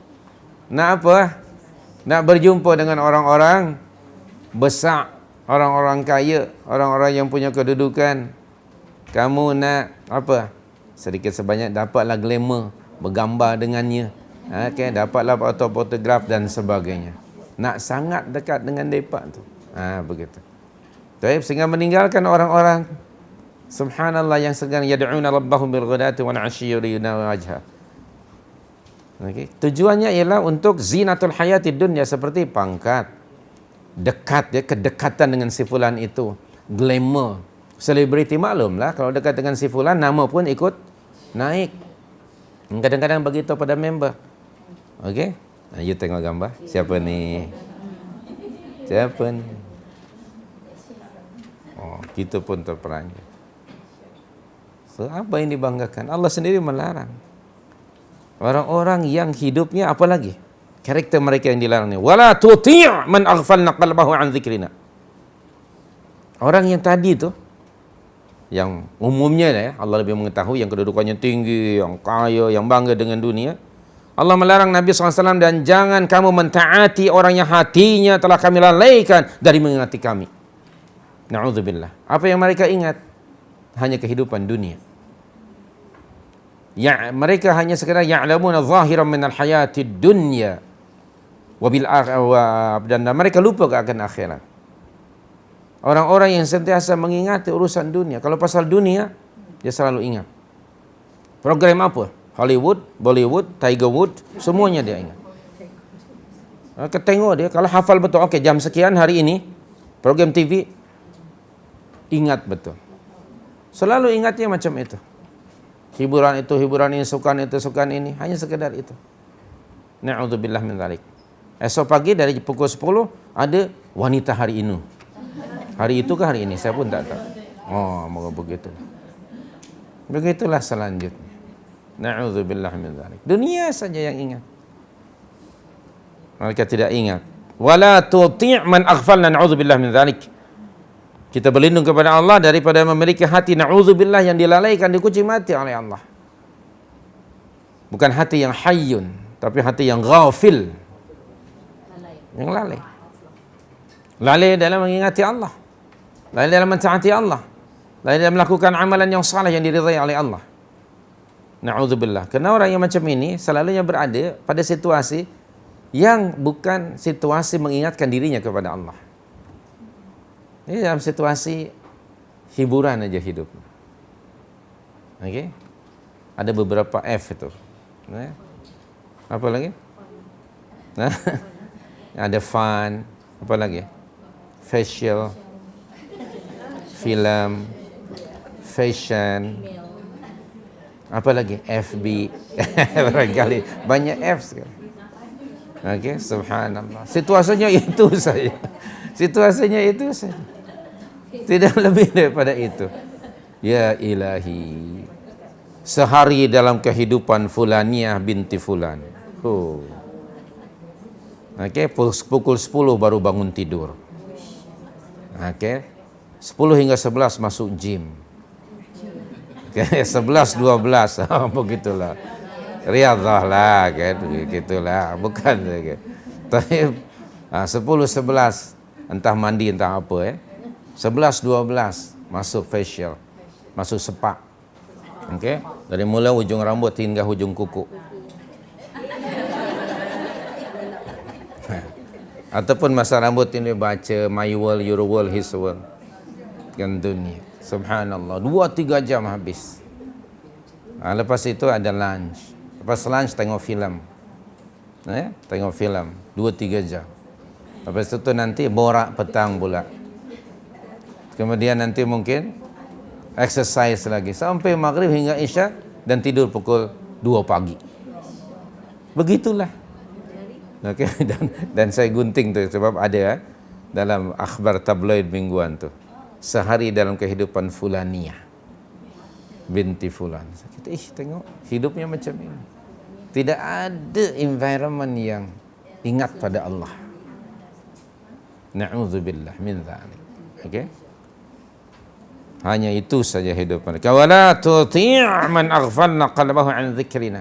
nak apa? Nak berjumpa dengan orang-orang besar, orang-orang kaya, orang-orang yang punya kedudukan. Kamu nak apa? Sedikit sebanyak dapatlah glamour, bergambar dengannya. Okay, dapatlah fotograf dan sebagainya. Nak sangat dekat dengan mereka tu. Begitu. Baik, sehingga meninggalkan orang-orang subhanallah yang sedang yad'una rabbahum bil ghadati wal 'ashyi yuriduna wajha. Okey, tujuannya ialah untuk zinatul hayatid dunya, seperti pangkat, dekat ya, kedekatan dengan si fulan itu, glamour, selebriti. Maklumlah kalau dekat dengan si fulan nama pun ikut naik. Kadang-kadang begitu pada member. Okey, you tengok gambar. Siapa ni? Siapa ni? Oh, kita pun terperanjat. So, apa yang dibanggakan? Allah sendiri melarang. Orang-orang yang hidupnya apa lagi? Karakter mereka yang dilarang ni. Wala tuti' man aghfalna qalbahu an dzikrina. Orang yang tadi tu, yang umumnya ya, Allah lebih mengetahui, yang kedudukannya tinggi, yang kaya, yang bangga dengan dunia. Allah melarang Nabi SAW, dan jangan kamu mentaati orang yang hatinya telah kami lalaikan dari mengingati kami. Na'udzubillah. Apa yang mereka ingat? Hanya kehidupan dunia. Ya, mereka hanya sekadar ya'lamuna zahiran minal hayatid dunya dan mereka lupa akan akhirat. Orang-orang yang sentiasa mengingati urusan dunia. Kalau pasal dunia, dia selalu ingat. Program apa? Hollywood, Bollywood, Tiger Woods, semuanya dia ingat. Ketengok dia, kalau hafal betul, okey jam sekian hari ini, program TV, ingat betul. Selalu ingatnya macam itu. Hiburan itu, hiburan ini, sukan itu, sukan ini, hanya sekedar itu. Na'udzubillah min dzalik. Esok pagi dari pukul 10 ada wanita hari ini. Hari itu ke hari ini? Saya pun tak tahu. Oh, moga begitu. Begitulah selanjutnya. Na'udzubillah min dzalik. Dunia saja yang ingat. Mereka tidak ingat. Wala tuti' man aghfalna, na'udzubillah min dzalik. Kita berlindung kepada Allah daripada memiliki hati na'udzubillah yang dilalaikan, dikunci mati oleh Allah. Bukan hati yang hayyun, tapi hati yang ghafil. Yang lalai. Lalai dalam mengingati Allah. Lalai dalam mentaati Allah. Lalai dalam melakukan amalan yang saleh yang diridhai oleh Allah. Na'udzubillah. Kerana orang yang macam ini selalunya berada pada situasi yang bukan situasi mengingatkan dirinya kepada Allah. Ini dalam situasi hiburan aja hidup. Okey. Ada beberapa F itu. Apa lagi? Ada fun, apa lagi? Facial, film, fashion, apa lagi? FB. Barangkali banyak F sekarang. Okey, subhanallah. Situasinya itu saja. Situasinya itu saja. Tidak lebih daripada itu. Ya ilahi. Sehari dalam kehidupan Fulaniyah binti Fulan. Okey, pukul 10 baru bangun tidur. Okey. 10 hingga 11 masuk gym. Okey, 11 12 begitulah. Riyadhah lah kan, gitulah, bukan lagi. Tapi 10-11 entah mandi entah apa 11-12 masuk facial, masuk sepak. Okey, dari mula ujung rambut hingga hujung kuku. Ataupun masa rambut ini baca my world, your world, his world. Kan dunia. Subhanallah, 2-3 jam habis. Lepas itu ada lunch. Lepas lunch tengok filem. Tengok filem 2-3 jam. Lepas itu nanti borak petang pula. Kemudian nanti mungkin exercise lagi sampai maghrib hingga isya dan tidur pukul 2 pagi. Begitulah. Okey, dan saya gunting tu sebab ada dalam akhbar tabloid mingguan tu. Sehari dalam kehidupan fulaniyah binti fulan. Kita tengok hidupnya macam ini. Tidak ada environment yang ingat pada Allah. Na'udzubillah min dzalik. Okey. Hanya itu saja hidup mereka. Wala tuti' man aghfalna qalbahu an dzikrina.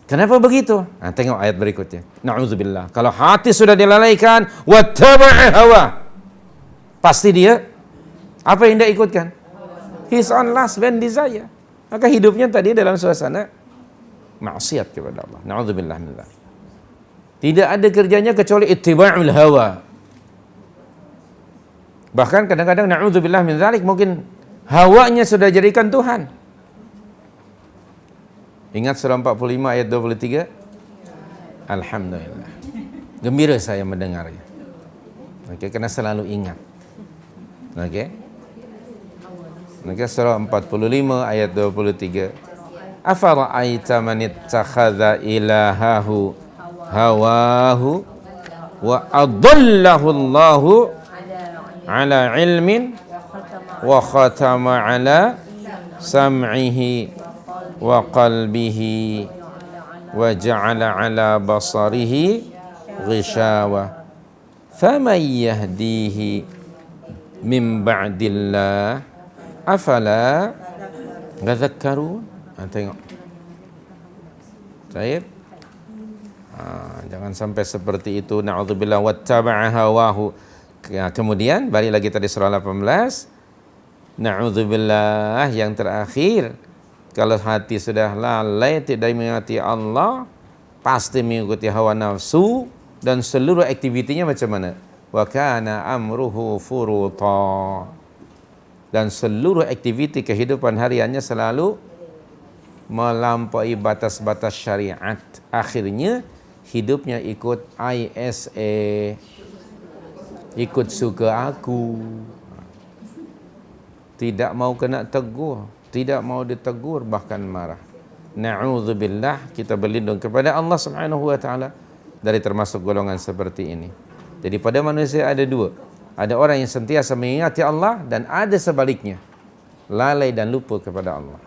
Kenapa begitu? Tengok ayat berikutnya. Na'udzubillah. Kalau hati sudah dilalaikan, wattaba'a hawa. Pasti dia apa yang dia ikutkan? His own lust and desire. Maka hidupnya tadi dalam suasana maksiat kepada Allah. Na'udzubillah min dzalik. Tidak ada kerjanya kecuali ittiba'ul hawa. Bahkan kadang-kadang na'udzubillah min dzalik mungkin hawanya sudah jadikan Tuhan. Ingat surah 45 ayat 23? Alhamdulillah. Gembira saya mendengarnya. Okey, kena selalu ingat. Okey. Maka surah 45 ayat 23. Afara'aita man ittakhadha ilahahu hawahu wa adallahu Allahu ala ilmin wa khatama ala sam'ihi wa qalbihi wa ja'ala ala basarihi ghishawa faman yahdihi min ba'dillah afala tadhakkarun. Tengok. Baik. Jangan sampai seperti itu. Na'udzubillah wattaba'a hawahu. Kemudian balik lagi tadi surah 18. Na'udzubillah yang terakhir. Kalau hati sudah lalai tidak mengikuti Allah, pasti mengikuti hawa nafsu dan seluruh aktivitinya macam mana? Wa kana amruhu furuta. Dan seluruh aktiviti kehidupan hariannya selalu melampaui batas-batas syariat. Akhirnya hidupnya ikut ISA, ikut suka aku, tidak mau kena tegur, tidak mau ditegur, bahkan marah. Na'udzubillah, kita berlindung kepada Allah Subhanahu wa taala dari termasuk golongan seperti ini. Jadi pada manusia ada dua. Ada orang yang sentiasa mengingati Allah dan ada sebaliknya, lalai dan lupa kepada Allah.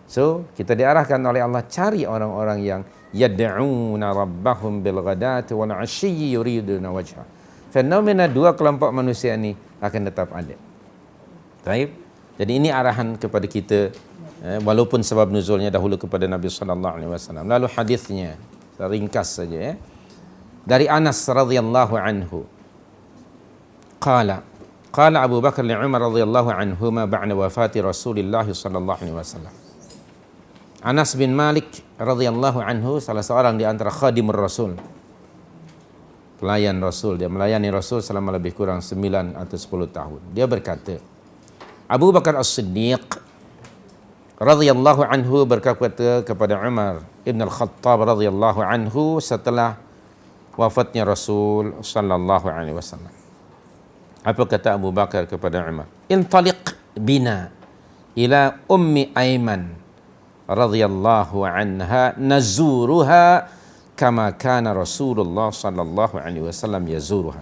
So, kita diarahkan oleh Allah cari orang-orang yang yad'una rabbahum bil ghadati wal 'ashyi yuriduna wajha. Fenomena dua kelompok manusia ini akan tetap ada. Baik. Jadi ini arahan kepada kita, walaupun sebab nuzulnya dahulu kepada Nabi sallallahu alaihi wasallam. Lalu hadisnya ringkas saja Dari Anas radhiyallahu anhu. Qala Abu Bakar li Umar radhiyallahu anhuma ba'da wafati Rasulillah sallallahu alaihi wasallam. Anas bin Malik radhiyallahu anhu salah seorang di antara khadimur Rasul, pelayan Rasul. Dia melayani Rasul selama lebih kurang 9 atau 10 tahun. Dia berkata, Abu Bakar As-Siddiq radhiyallahu anhu berkata kepada Umar Ibn Al-Khattab radhiyallahu anhu setelah wafatnya Rasul sallallahu alaihi wasallam. Apa kata Abu Bakar kepada Umar? Intaliq bina ila ummi Aiman radhiyallahu anha nazuruha kama kana Rasulullah sallallahu alaihi wasallam yazuruha.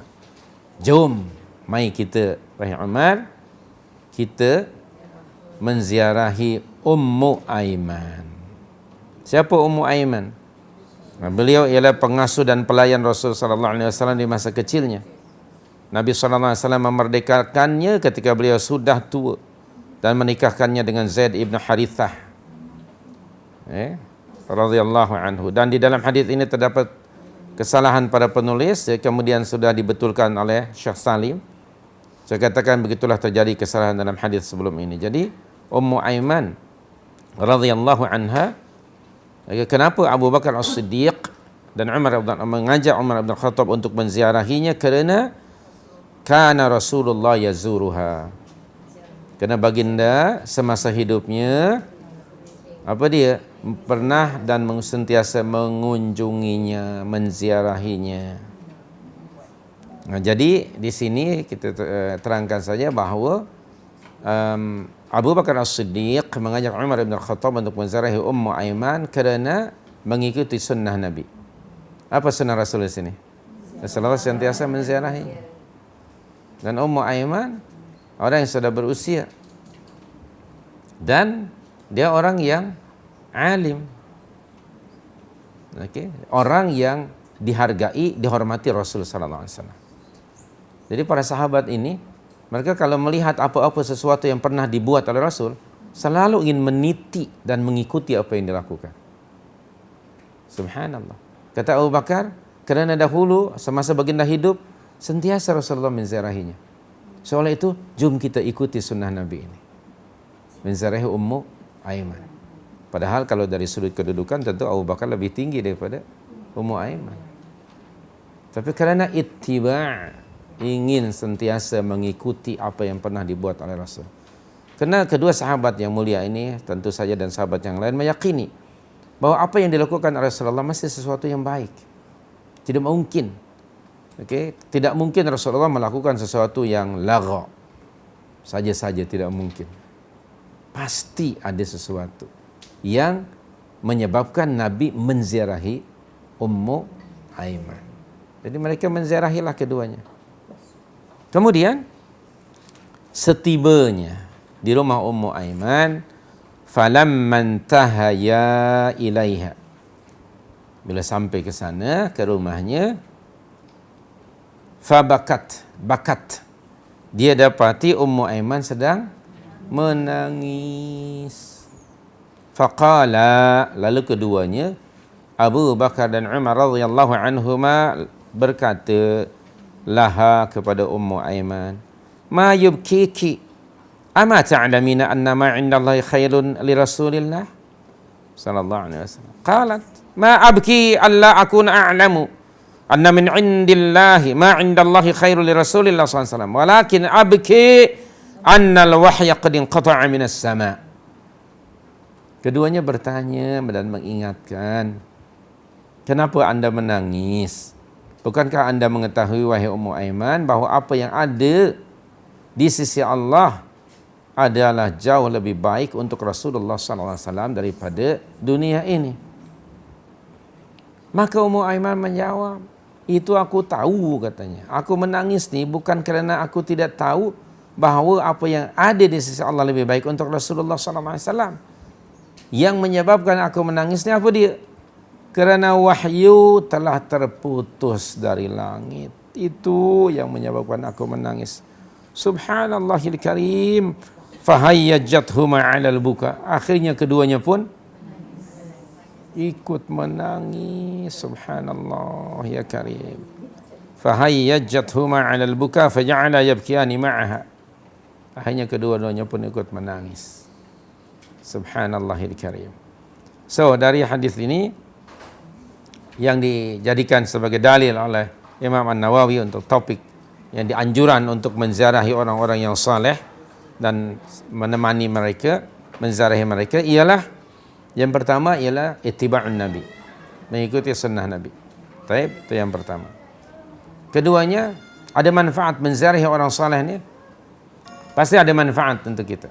Jom, mai kita wahai Umar, kita menziarahi Ummu Aiman. Siapa Ummu Aiman? Beliau ialah pengasuh dan pelayan Rasul sallallahu alaihi wasallam di masa kecilnya. Nabi sallallahu alaihi wasallam memerdekakannya ketika beliau sudah tua dan menikahkannya dengan Zaid ibn Harithah. radhiyallahu anhu. Dan di dalam hadis ini terdapat kesalahan pada penulis, kemudian sudah dibetulkan oleh Syekh Salim. Saya katakan begitulah terjadi kesalahan dalam hadis sebelum ini. Jadi Ummu Aiman radhiyallahu anha, kenapa Abu Bakar As-Siddiq dan mengajak Umar bin Khattab untuk menziarahinya? Kerana kana Rasulullah yazuruha. Kerana baginda semasa hidupnya pernah dan sentiasa mengunjunginya, menziarahinya. Nah, jadi di sini kita terangkan saja bahawa Abu Bakar As-Siddiq mengajak Umar bin Khattab untuk menziarahi Ummu Aiman kerana mengikuti sunnah Nabi. Apa sunnah Rasul di sini? Rasulullah sentiasa menziarahi. Dan Ummu Aiman orang yang sudah berusia. Dan dia orang yang alim. Okay. Orang yang dihargai, dihormati Rasul sallallahu alaihi wasallam. Jadi para sahabat ini, mereka kalau melihat apa-apa sesuatu yang pernah dibuat oleh Rasul, selalu ingin meniti dan mengikuti apa yang dilakukan. Subhanallah. Kata Abu Bakar, kerana dahulu semasa baginda hidup, sentiasa Rasulullah menziarahinya. Soalnya itu, jom kita ikuti sunnah Nabi ini. Menziarahi Ummu Aiman. Padahal kalau dari sudut kedudukan, tentu Abu Bakar lebih tinggi daripada Ummu Aiman. Tapi kerana ittiba', ingin sentiasa mengikuti apa yang pernah dibuat oleh Rasul. Kerana kedua sahabat yang mulia ini, tentu saja dan sahabat yang lain meyakini bahawa apa yang dilakukan oleh Rasulullah mesti sesuatu yang baik. Tidak mungkin. Okay? Tidak mungkin Rasulullah melakukan sesuatu yang lagha. Saja-saja tidak mungkin. Pasti ada sesuatu yang menyebabkan Nabi menziarahi Ummu Aiman. Jadi mereka menziarahilah keduanya. Kemudian setibanya di rumah Ummu Aiman, falamman tahaya ilaiha. Bila sampai ke sana, ke rumahnya, bakat. Dia dapati Ummu Aiman sedang menangis. Faqala, lalu keduanya, Abu Bakar dan Umar radhiyallahu anhuma berkata laha kepada Ummu Aiman, ma yubkiki, ama ta'lamina anna ma 'indallahi khairun li Rasulillah sallallahu alaihi wasallam. Qalat, ma abki alla akuna a'lamu anna min 'indillahi ma 'indallahi khairun li Rasulillah sallallahu alaihi wasallam, walakin abki anna al-wahya qad inqata'a minas sama'. Keduanya bertanya dan mengingatkan, kenapa anda menangis? Bukankah anda mengetahui, wahai Ummu Aiman, bahawa apa yang ada di sisi Allah adalah jauh lebih baik untuk Rasulullah SAW daripada dunia ini? Maka Ummu Aiman menjawab, itu aku tahu, katanya. Aku menangis ni bukan kerana aku tidak tahu bahawa apa yang ada di sisi Allah lebih baik untuk Rasulullah SAW. Yang menyebabkan aku menangis ni apa dia? Kerana wahyu telah terputus dari langit. Itu yang menyebabkan aku menangis. Subhanallahil karim. Fahayyajjathuma 'alal buka. Akhirnya keduanya pun ikut menangis. Subhanallah ya karim. Fahayyajjathuma 'alal buka faja'ala yabkiyani ma'aha. Akhirnya kedua-duanya pun ikut menangis. Subhanallahil karim. So dari hadis ini yang dijadikan sebagai dalil oleh Imam An-Nawawi untuk topik yang dianjuran untuk menziarahi orang-orang yang saleh dan menemani mereka, menziarahi mereka, ialah yang pertama ialah ittiba'un Nabi, mengikuti sunnah Nabi. Baik, itu yang pertama. Keduanya, ada manfaat menziarahi orang saleh ni. Pasti ada manfaat untuk kita.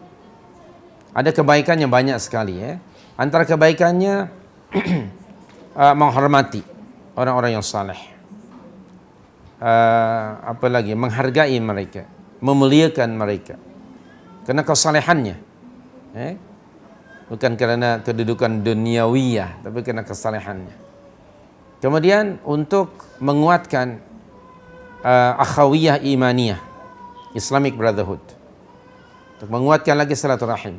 Ada kebaikannya banyak sekali ya. Antara kebaikannya menghormati orang-orang yang saleh. Apa lagi? Menghargai mereka, memuliakan mereka. Kerana kesalehannya. Bukan kerana kedudukan duniawiyah, tapi kerana kesalehannya. Kemudian untuk menguatkan akhawiyah imaniyah, Islamic Brotherhood. Untuk menguatkan lagi silaturahim.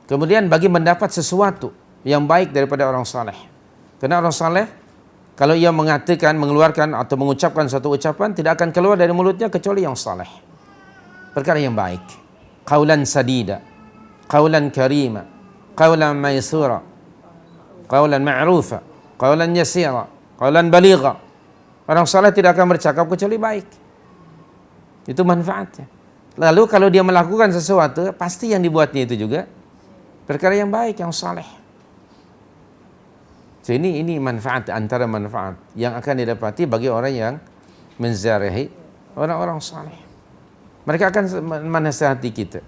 Kemudian bagi mendapat sesuatu yang baik daripada orang saleh. Kerana orang saleh, kalau ia mengatakan, mengeluarkan atau mengucapkan satu ucapan, tidak akan keluar dari mulutnya kecuali yang saleh. Perkara yang baik. Qaulan sadida, qaulan karima, qaulan maysura, qaulan ma'rufa, qaulan yasira, qaulan baligha. Orang saleh tidak akan bercakap kecuali baik. Itu manfaatnya. Lalu kalau dia melakukan sesuatu, pasti yang dibuatnya itu juga perkara yang baik, yang saleh. So, ini manfaat, antara manfaat yang akan didapati bagi orang yang menziarahi orang-orang saleh. Mereka akan menasihati kita.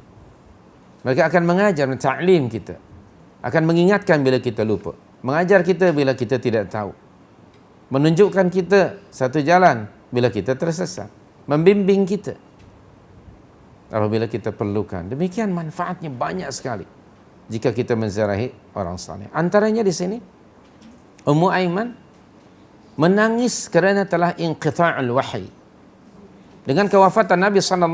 Mereka akan mengajar, ta'lim kita. Akan mengingatkan bila kita lupa. Mengajar kita bila kita tidak tahu. Menunjukkan kita satu jalan bila kita tersesat. Membimbing kita apabila kita perlukan. Demikian manfaatnya banyak sekali jika kita menziarahi orang saleh. Antaranya di sini Ummu Aiman menangis kerana telah inqita'ul wahyi. Dengan kewafatan Nabi SAW,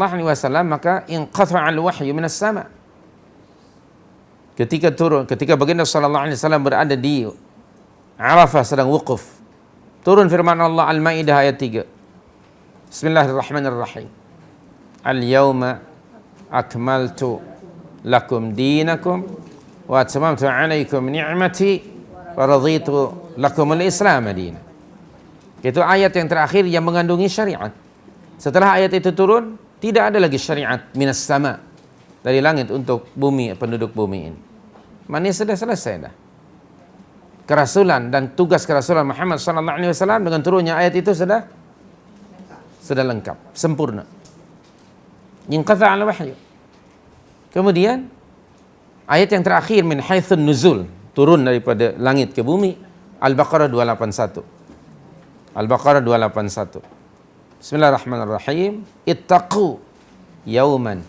maka inqita'ul wahyu minas sama. Ketika baginda sallallahu alaihi wasallam berada di Arafah sedang wukuf, turun firman Allah Al-Maidah ayat 3. Bismillahirrahmanirrahim. Al-yawma akmaltu lakum dinakum wa atmamtu alaikum ni'mati wa raditu lakum al-islam madina. Itu ayat yang terakhir yang mengandungi syariat. Setelah ayat itu turun, tidak ada lagi syariat minas sama, dari langit untuk bumi, penduduk bumi ini. Maknanya sudah selesai dah. Kerasulan dan tugas kerasulan Muhammad SAW dengan turunnya ayat itu sudah lengkap, sempurna. Inqata' al-wahyu. Kemudian ayat yang terakhir min haitsun nuzul, turun daripada langit ke bumi, Al-Baqarah 281. Al-Baqarah 281. Bismillahirrahmanirrahim. Ittaqu yawman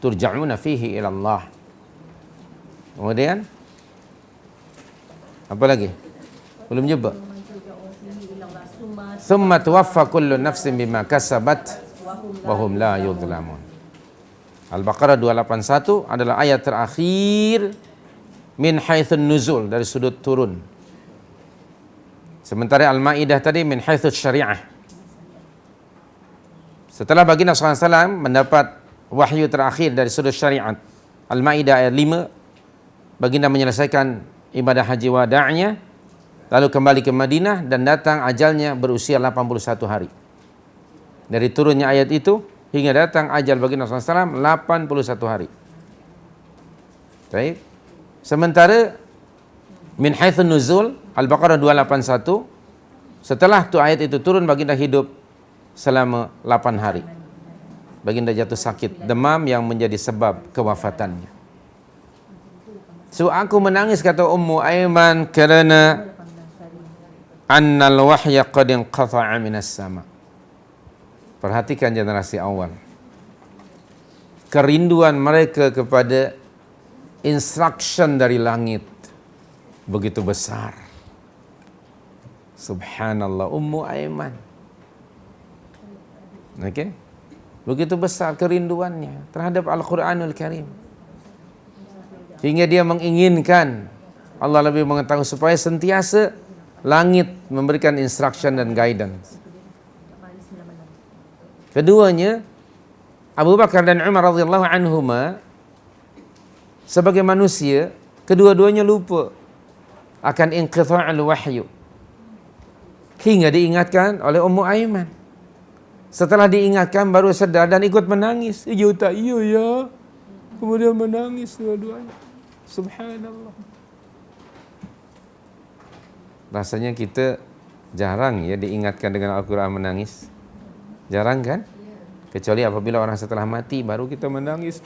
turja'una fihi ila Allah. Kemudian apa lagi? Belum jumpa. Thumma tuwaffa kullu nafsin bima kasabat wa hum la yudhlamun. Al-Baqarah 281 adalah ayat terakhir min haitsun nuzul, dari sudut turun. Sementara Al-Maidah tadi min haitsus syariah. Setelah baginda SAW mendapat wahyu terakhir dari sudut syariat, Al-Maidah ayat 5, baginda menyelesaikan ibadah haji wada'nya, lalu kembali ke Madinah dan datang ajalnya berusia 81 hari. Dari turunnya ayat itu hingga datang ajal baginda SAW 81 hari. Baik. Sementara min haitsun nuzul, Al-Baqarah 281, setelah tu ayat itu turun, baginda hidup selama 8 hari. Baginda jatuh sakit demam yang menjadi sebab kewafatannya. So aku menangis, kata Ummu Aiman, kerana annal wahya qad inqata'a minas sama. Perhatikan generasi awal. Kerinduan mereka kepada instruction dari langit begitu besar. Subhanallah, Ummu Aiman. Okey? Begitu besar kerinduannya terhadap Al-Quranul Karim. Hingga dia menginginkan, Allah lebih mengetahui, supaya sentiasa langit memberikan instruction dan guidance. Keduanya, Abu Bakar dan Umar radhiyallahu anhuma, sebagai manusia, kedua-duanya lupa akan inqitha'ul wahyu. Hingga diingatkan oleh Ummu Aiman. Setelah diingatkan baru sedar dan ikut menangis. Iya tak iya ya. Kemudian menangis dua-duanya. Subhanallah. Rasanya kita jarang ya diingatkan dengan Al-Quran menangis. Jarang kan? Kecuali apabila orang setelah mati baru kita menangis.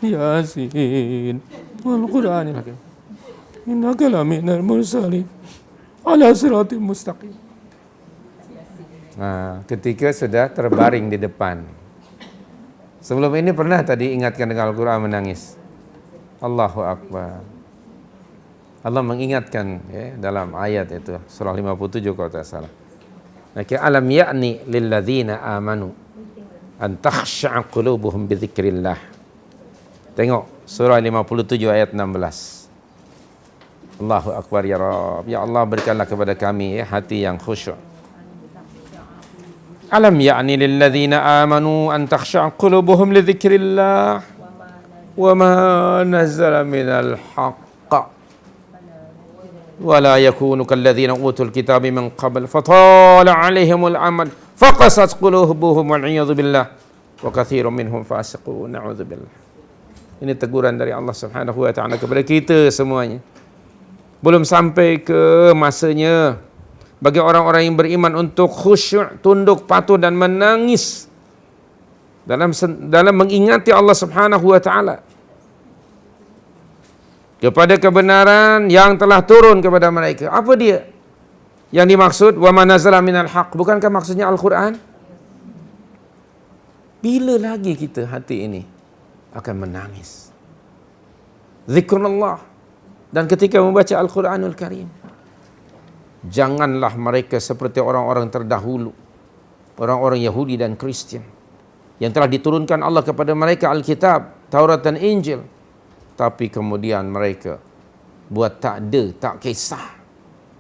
Yasin Al-Quran ini. Innaka laminal mursalin ala siratim mustaqim. Nah, ketika sudah terbaring di depan. Sebelum ini pernah tadi ingatkan dengan Al-Quran menangis. Allahu Akbar. Allah mengingatkan ya, dalam ayat itu surah 57 kalau tak salah. Maka alam ya'ni lilladzina amanu an takhsha'a qulubuhum bi dzikrillah. Tengok surah 57 ayat 16. Allahu Akbar ya Rabb. Ya Allah, berikanlah kepada kami hati yang khusyuk. Alam ya'ni lilladzina amanu an takhsha'a qulubuhum li dzikrillah wa ma nazzala minal haqq wa la yakunu kalladzina utul kitaba min qabl fatala 'alaihimul amad faqasat qulubuhum wal 'iyadzu billah wa katsirun minhum fasiqun. Na'udzubillah. Ini teguran dari Allah Subhanahu wa taala kepada kita semuanya. Belum sampai ke masanya bagi orang-orang yang beriman untuk khusyuk, tunduk, patuh dan menangis dalam mengingati Allah Subhanahu wa taala kepada kebenaran yang telah turun kepada mereka. Apa dia yang dimaksud? Wa ma nazala minal haq. Bukankah maksudnya Al-Quran? Bila lagi kita hati ini akan menangis zikrullah dan ketika membaca Al-Quranul Karim? Janganlah mereka seperti orang-orang terdahulu, orang-orang Yahudi dan Kristen, yang telah diturunkan Allah kepada mereka Alkitab, Taurat dan Injil, tapi kemudian mereka buat tak ada, tak kisah,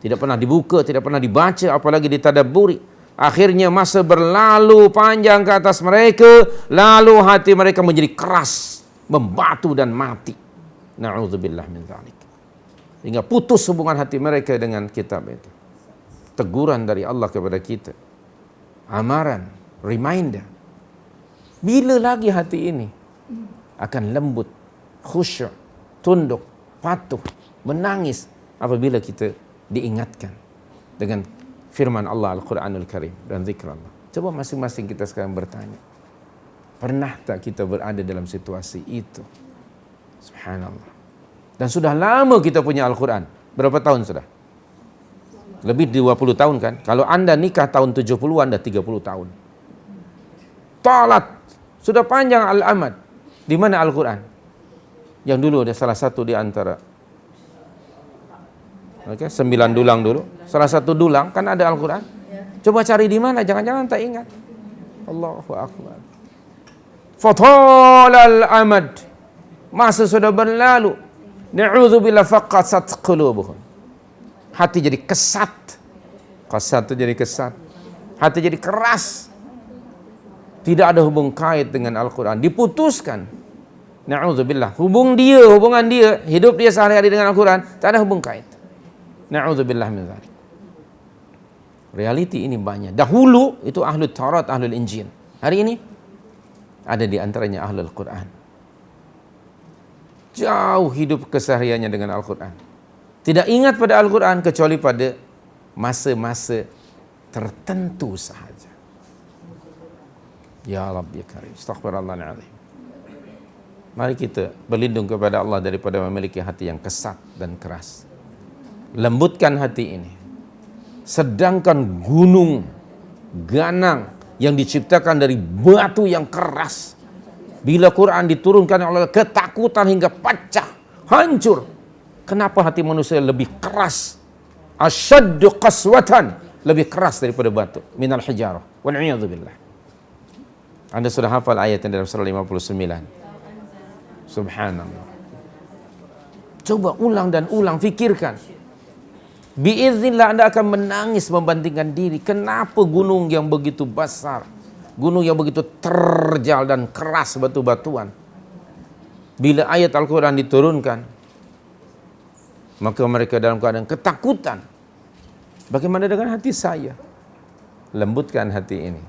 tidak pernah dibuka, tidak pernah dibaca, apalagi ditadabburi. Akhirnya masa berlalu panjang ke atas mereka, lalu hati mereka menjadi keras, membatu dan mati. Na'udzubillah min dzalik. Hingga putus hubungan hati mereka dengan kitab itu. Teguran dari Allah kepada kita. Amaran, reminder. Bila lagi hati ini akan lembut, khusyuk, tunduk, patuh, menangis apabila kita diingatkan dengan firman Allah Al-Quranul Karim dan zikr Allah. Coba masing-masing kita sekarang bertanya. Pernah tak kita berada dalam situasi itu? Subhanallah. Dan sudah lama kita punya Al-Quran. Berapa tahun sudah? Lebih 20 tahun kan? Kalau anda nikah tahun 70, anda 30 tahun. Talat. Sudah panjang al-amad. Di mana Al-Quran? Yang dulu ada salah satu di antara 9 dulang dulu. Salah satu dulang kan ada Al-Quran. Coba cari di mana? Jangan-jangan tak ingat. Allahu Akbar. Fatalal amad. Masa sudah berlalu. Na'udzubillah faqasat qulubuhum. Hati jadi kesat. Kasat itu jadi kesat. Hati jadi keras. Tidak ada hubung kait dengan Al-Quran. Diputuskan. Na'udzubillah. Hubungan dia, hidup dia sehari-hari dengan Al-Quran, tak ada hubung kait. Na'udzubillah min dzalik. Realiti ini banyak. Dahulu itu Ahlul Taurat, Ahlul Injil. Hari ini ada di antaranya Ahlul Quran. Jauh hidup kesehariannya dengan Al-Quran. Tidak ingat pada Al-Quran kecuali pada masa-masa tertentu sahaja. Ya Rabbi Karim. Astaghfirullahaladzim. Mari kita berlindung kepada Allah daripada memiliki hati yang kesat dan keras. Lembutkan hati ini. Sedangkan gunung ganang yang diciptakan dari batu yang keras, bila Quran diturunkan oleh ketakutan hingga pecah, hancur. Kenapa hati manusia lebih keras? Asyaddu qaswatan, lebih keras daripada batu. Minal hijarah. Wal'iyadzu billah. Anda sudah hafal ayat yang dalam surah 59. Subhanallah. Coba ulang dan ulang, fikirkan. Biiznillah Anda akan menangis membandingkan diri. Kenapa gunung yang begitu besar, gunung yang begitu terjal dan keras batu-batuan, bila ayat Al-Quran diturunkan, maka mereka dalam keadaan ketakutan. Bagaimana dengan hati saya? Lembutkan hati ini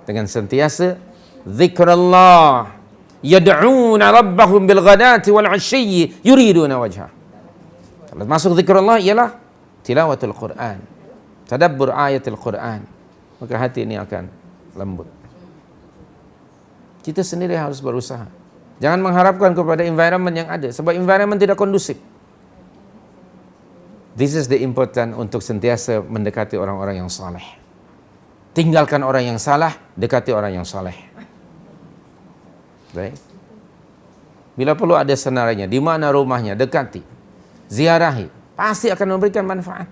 dengan sentiasa zikrullah, yad'una rabbahum bil ghadati wal 'ashyi yuriduna wajhah. Kalau masuk zikrullah ialah tilawatul Quran, tadabbur ayatul Quran, maka hati ini akan lembut. Kita sendiri harus berusaha. Jangan mengharapkan kepada environment yang ada, sebab environment tidak kondusif. This is the important untuk sentiasa mendekati orang-orang yang saleh. Tinggalkan orang yang salah, dekati orang yang saleh. Baik. Bila perlu ada senarainya, di mana rumahnya, dekati, ziarahi, pasti akan memberikan manfaat.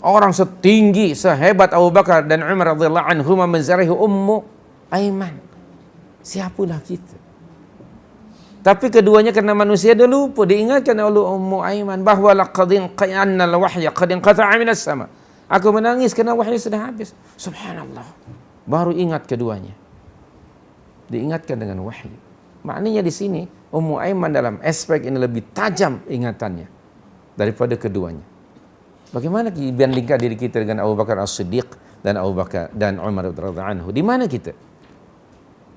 Orang setinggi, sehebat Abu Bakar dan Umar radhiyallahu anhuma menziarahi Ummu Aiman. Siapalah kita? Tapi keduanya karena manusia dia lupa. Diingatkan oleh Ummu Aiman bahawa laqadin qiyannal wahya qadin qata'a minas sama. Aku menangis kerana wahyu sudah habis. Subhanallah. Baru ingat keduanya. Diingatkan dengan wahyu. Maknanya di sini Ummu Aiman dalam aspek ini lebih tajam ingatannya daripada keduanya. Bagaimana dibandingkan diri kita dengan Abu Bakar As-Siddiq dan Abu Bakar dan Umar radhiyallahu anhu? Di mana kita?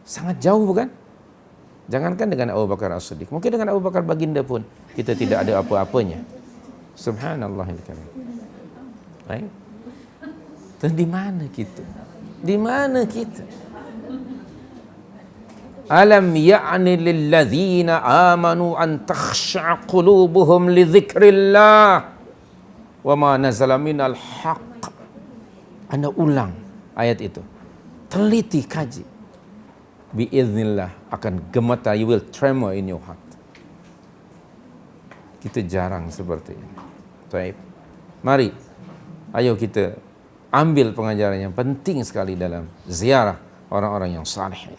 Sangat jauh bukan? Jangankan dengan Abu Bakar As-Siddiq, mungkin dengan Abu Bakar baginda pun kita tidak ada apa-apanya. Subhanallahil karim. Baik. Dan di mana kita? Di mana kita? Alam ya'ni lil ladzina amanu an takhsha'a qulubuhum li dzikrillah wa ma nazala minal haqq. Anda ulang ayat itu. Teliti, kaji. Biiznillah akan gemetar, you will tremor in your heart. Kita jarang seperti ini. Baik. Mari, ayo kita ambil pengajaran yang penting sekali dalam ziarah orang-orang yang saleh.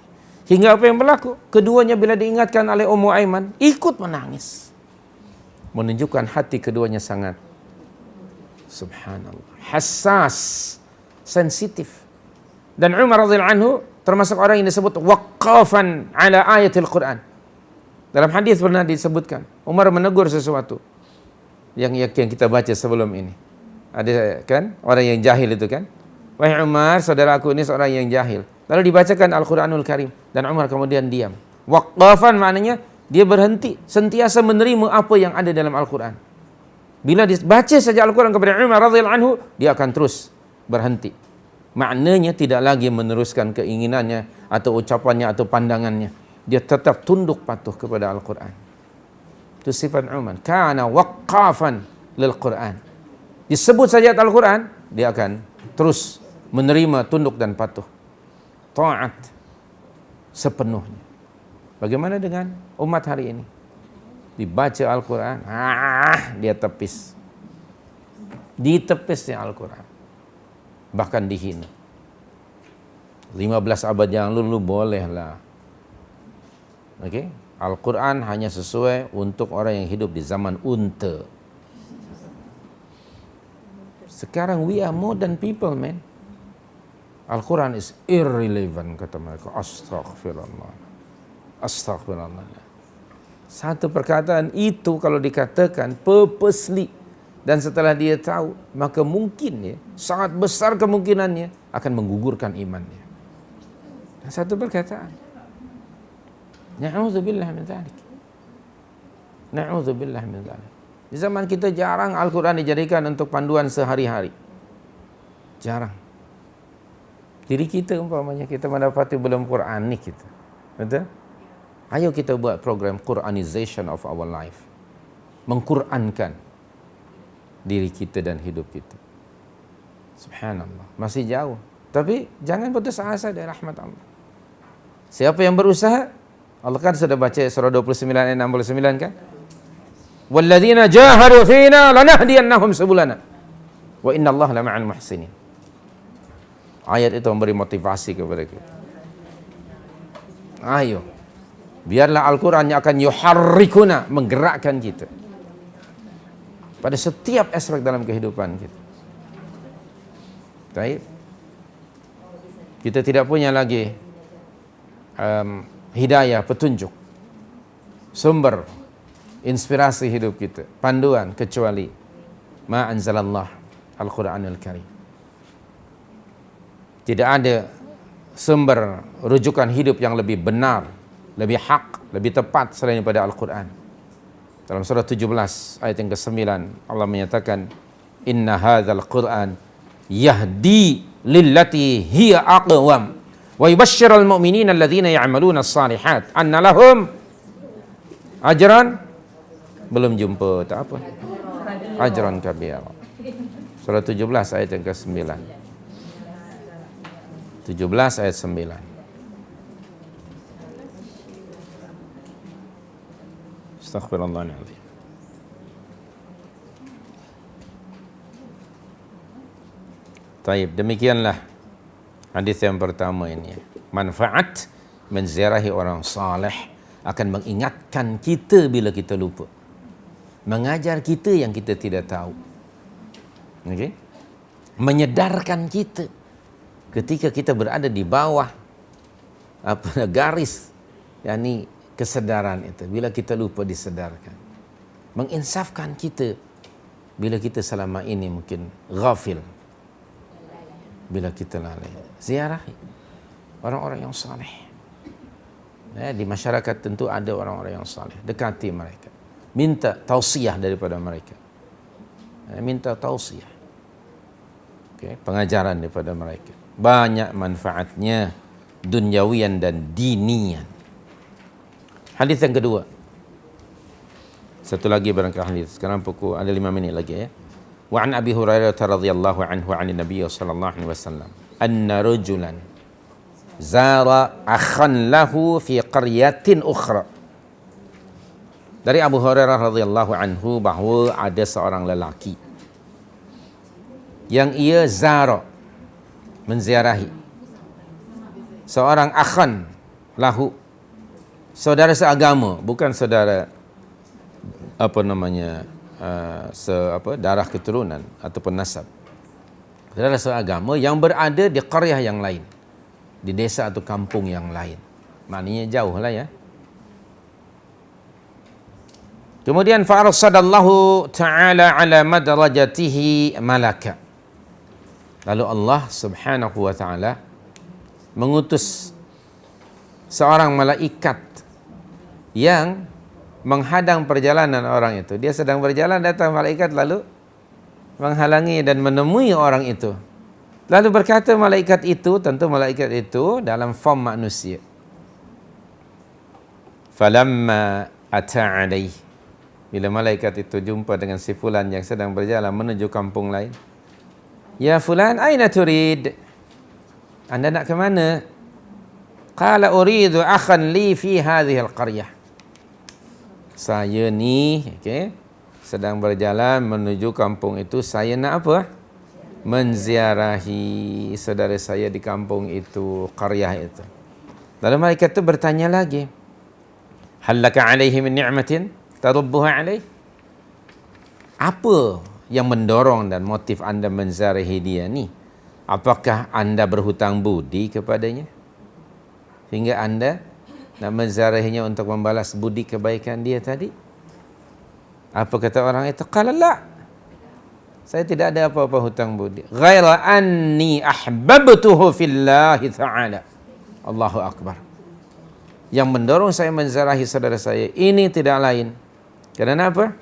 Hingga apa yang berlaku? Keduanya bila diingatkan oleh Ummu Aiman, ikut menangis. Menunjukkan hati keduanya sangat, subhanallah, hassas, sensitif. Dan Umar radhiyallahu anhu termasuk orang yang disebut waqafan ala ayatil Quran. Dalam hadis pernah disebutkan, Umar menegur sesuatu yang kita baca sebelum ini. Ada kan orang yang jahil itu kan? Wahai Umar, saudaraku ini seorang yang jahil. Lalu dibacakan Al-Quranul Karim dan Umar kemudian diam. Waqafan maknanya dia berhenti, sentiasa menerima apa yang ada dalam Al-Quran. Bila dibaca saja Al-Quran kepada Umar radhiyallahu anhu, dia akan terus berhenti. Maknanya tidak lagi meneruskan keinginannya atau ucapannya atau pandangannya. Dia tetap tunduk patuh kepada Al-Quran. Itu sifat Umar. Kana waqqafan lil Quran. Disebut saja Al-Quran, dia akan terus menerima, tunduk dan patuh. Ta'at sepenuhnya. Bagaimana dengan umat hari ini? Dibaca Al-Quran, dia tepis. Ditepisnya Al-Quran. Bahkan dihina. 15 abad yang lalu bolehlah. Okey? Al-Quran hanya sesuai untuk orang yang hidup di zaman unta. Sekarang we are modern people, man. Al-Quran is irrelevant, kata mereka. Astaghfirullah. Astaghfirullah. Satu perkataan itu kalau dikatakan purposely dan setelah dia tahu, maka mungkin sangat besar kemungkinannya akan menggugurkan imannya. Satu perkataan. Na'udzubillah min dzalik. Na'udzubillah min dzalik. Di zaman kita jarang Al-Quran dijadikan untuk panduan sehari-hari. Jarang. Diri kita umpamanya kita mendapati belum Qur'ani kita. Betul? Ayo kita buat program Quranization of our life. Mengqurankan diri kita dan hidup kita. Subhanallah. Masih jauh. Tapi jangan putus asa dari rahmat Allah. Siapa yang berusaha? Allah kan sudah baca surah 29 ayat 69 kan? Walladzina jahadu fina lanahdiyannahum subulana. Wa innallaha lama'al muhsinin. Ayat itu memberi motivasi kepada kita. Ayo. Biarlah Al-Quran yang akan yuharrikuna, menggerakkan kita. Pada setiap aspek dalam kehidupan kita. Baik. Kita tidak punya lagi hidayah, petunjuk, sumber inspirasi hidup kita, panduan kecuali ma anzalallah Al-Quranul Karim. Tidak ada sumber rujukan hidup yang lebih benar, lebih hak, lebih tepat selain daripada Al-Quran. Dalam surah 17 ayat yang ke-9 Allah menyatakan inna hadzal Qur'an yahdi lillati hiya aqwam wa yubashshirul mu'minina alladhina ya'maluna as-salihat anna lahum ajran, belum jumpa tak apa, ajran kabir. Surah 17 ayat yang ke-9. 17 ayat 9. Astaghfirullahaladzim. Taib, demikianlah hadis yang pertama ini. Manfaat menziarahi orang saleh akan mengingatkan kita bila kita lupa, mengajar kita yang kita tidak tahu, okey, menyedarkan kita ketika kita berada di bawah garis yakni kesedaran itu, bila kita lupa disedarkan, menginsafkan kita bila kita selama ini mungkin ghafil, bila kita lalai. Ziarahi orang-orang yang saleh. Di masyarakat tentu ada orang-orang yang saleh, dekati mereka, minta tausiah daripada mereka, minta tausiah, pengajaran daripada mereka. Banyak manfaatnya dunyawian dan dinian. Hadis yang kedua, satu lagi barangkali hadis. Sekarang pukul ada 5 minit lagi ya. Wa an Abi Hurairah radhiyallahu anhu 'an Nabi sallallahu alaihi wasallam anna rajulan zara akhan lahu fi qaryatin ukhra. Dari Abu Hurairah radhiyallahu anhu bahawa ada seorang lelaki yang ia zara, menziarahi seorang akhan lahu, saudara seagama, bukan saudara darah keturunan ataupun nasab. Saudara seagama yang berada di qaryah yang lain, di desa atau kampung yang lain. Maknanya jauh lah ya. Kemudian fa'arsadallahu ta'ala ala madrajatihi malaka. Lalu Allah subhanahu wa ta'ala mengutus seorang malaikat yang menghadang perjalanan orang itu. Dia sedang berjalan, datang malaikat lalu menghalangi dan menemui orang itu. Lalu berkata malaikat itu, tentu malaikat itu dalam form manusia. Falamma ata alaih. Bila malaikat itu jumpa dengan si fulan yang sedang berjalan menuju kampung lain. Ya fulan, aina turid? Anda nak ke mana? Qala uridu akhan li fi hadhihi al-qaryah. Saya ni, sedang berjalan menuju kampung itu. Saya nak apa? Menziarahi saudara saya di kampung itu, qaryah itu. Lalu malaikat itu bertanya lagi, hal laka alaihi min ni'matin tarubbuha alaih? Apa yang mendorong dan motif anda menziarahi dia ni? Apakah anda berhutang budi kepadanya hingga anda nak menziarahinya untuk membalas budi kebaikan dia tadi? Apa kata orang itu? Qala la, saya tidak ada apa-apa hutang budi. Ghaira anni ahbabtuhu fillahi ta'ala. Allahu akbar. Yang mendorong saya menziarahi saudara saya ini tidak lain kerana apa?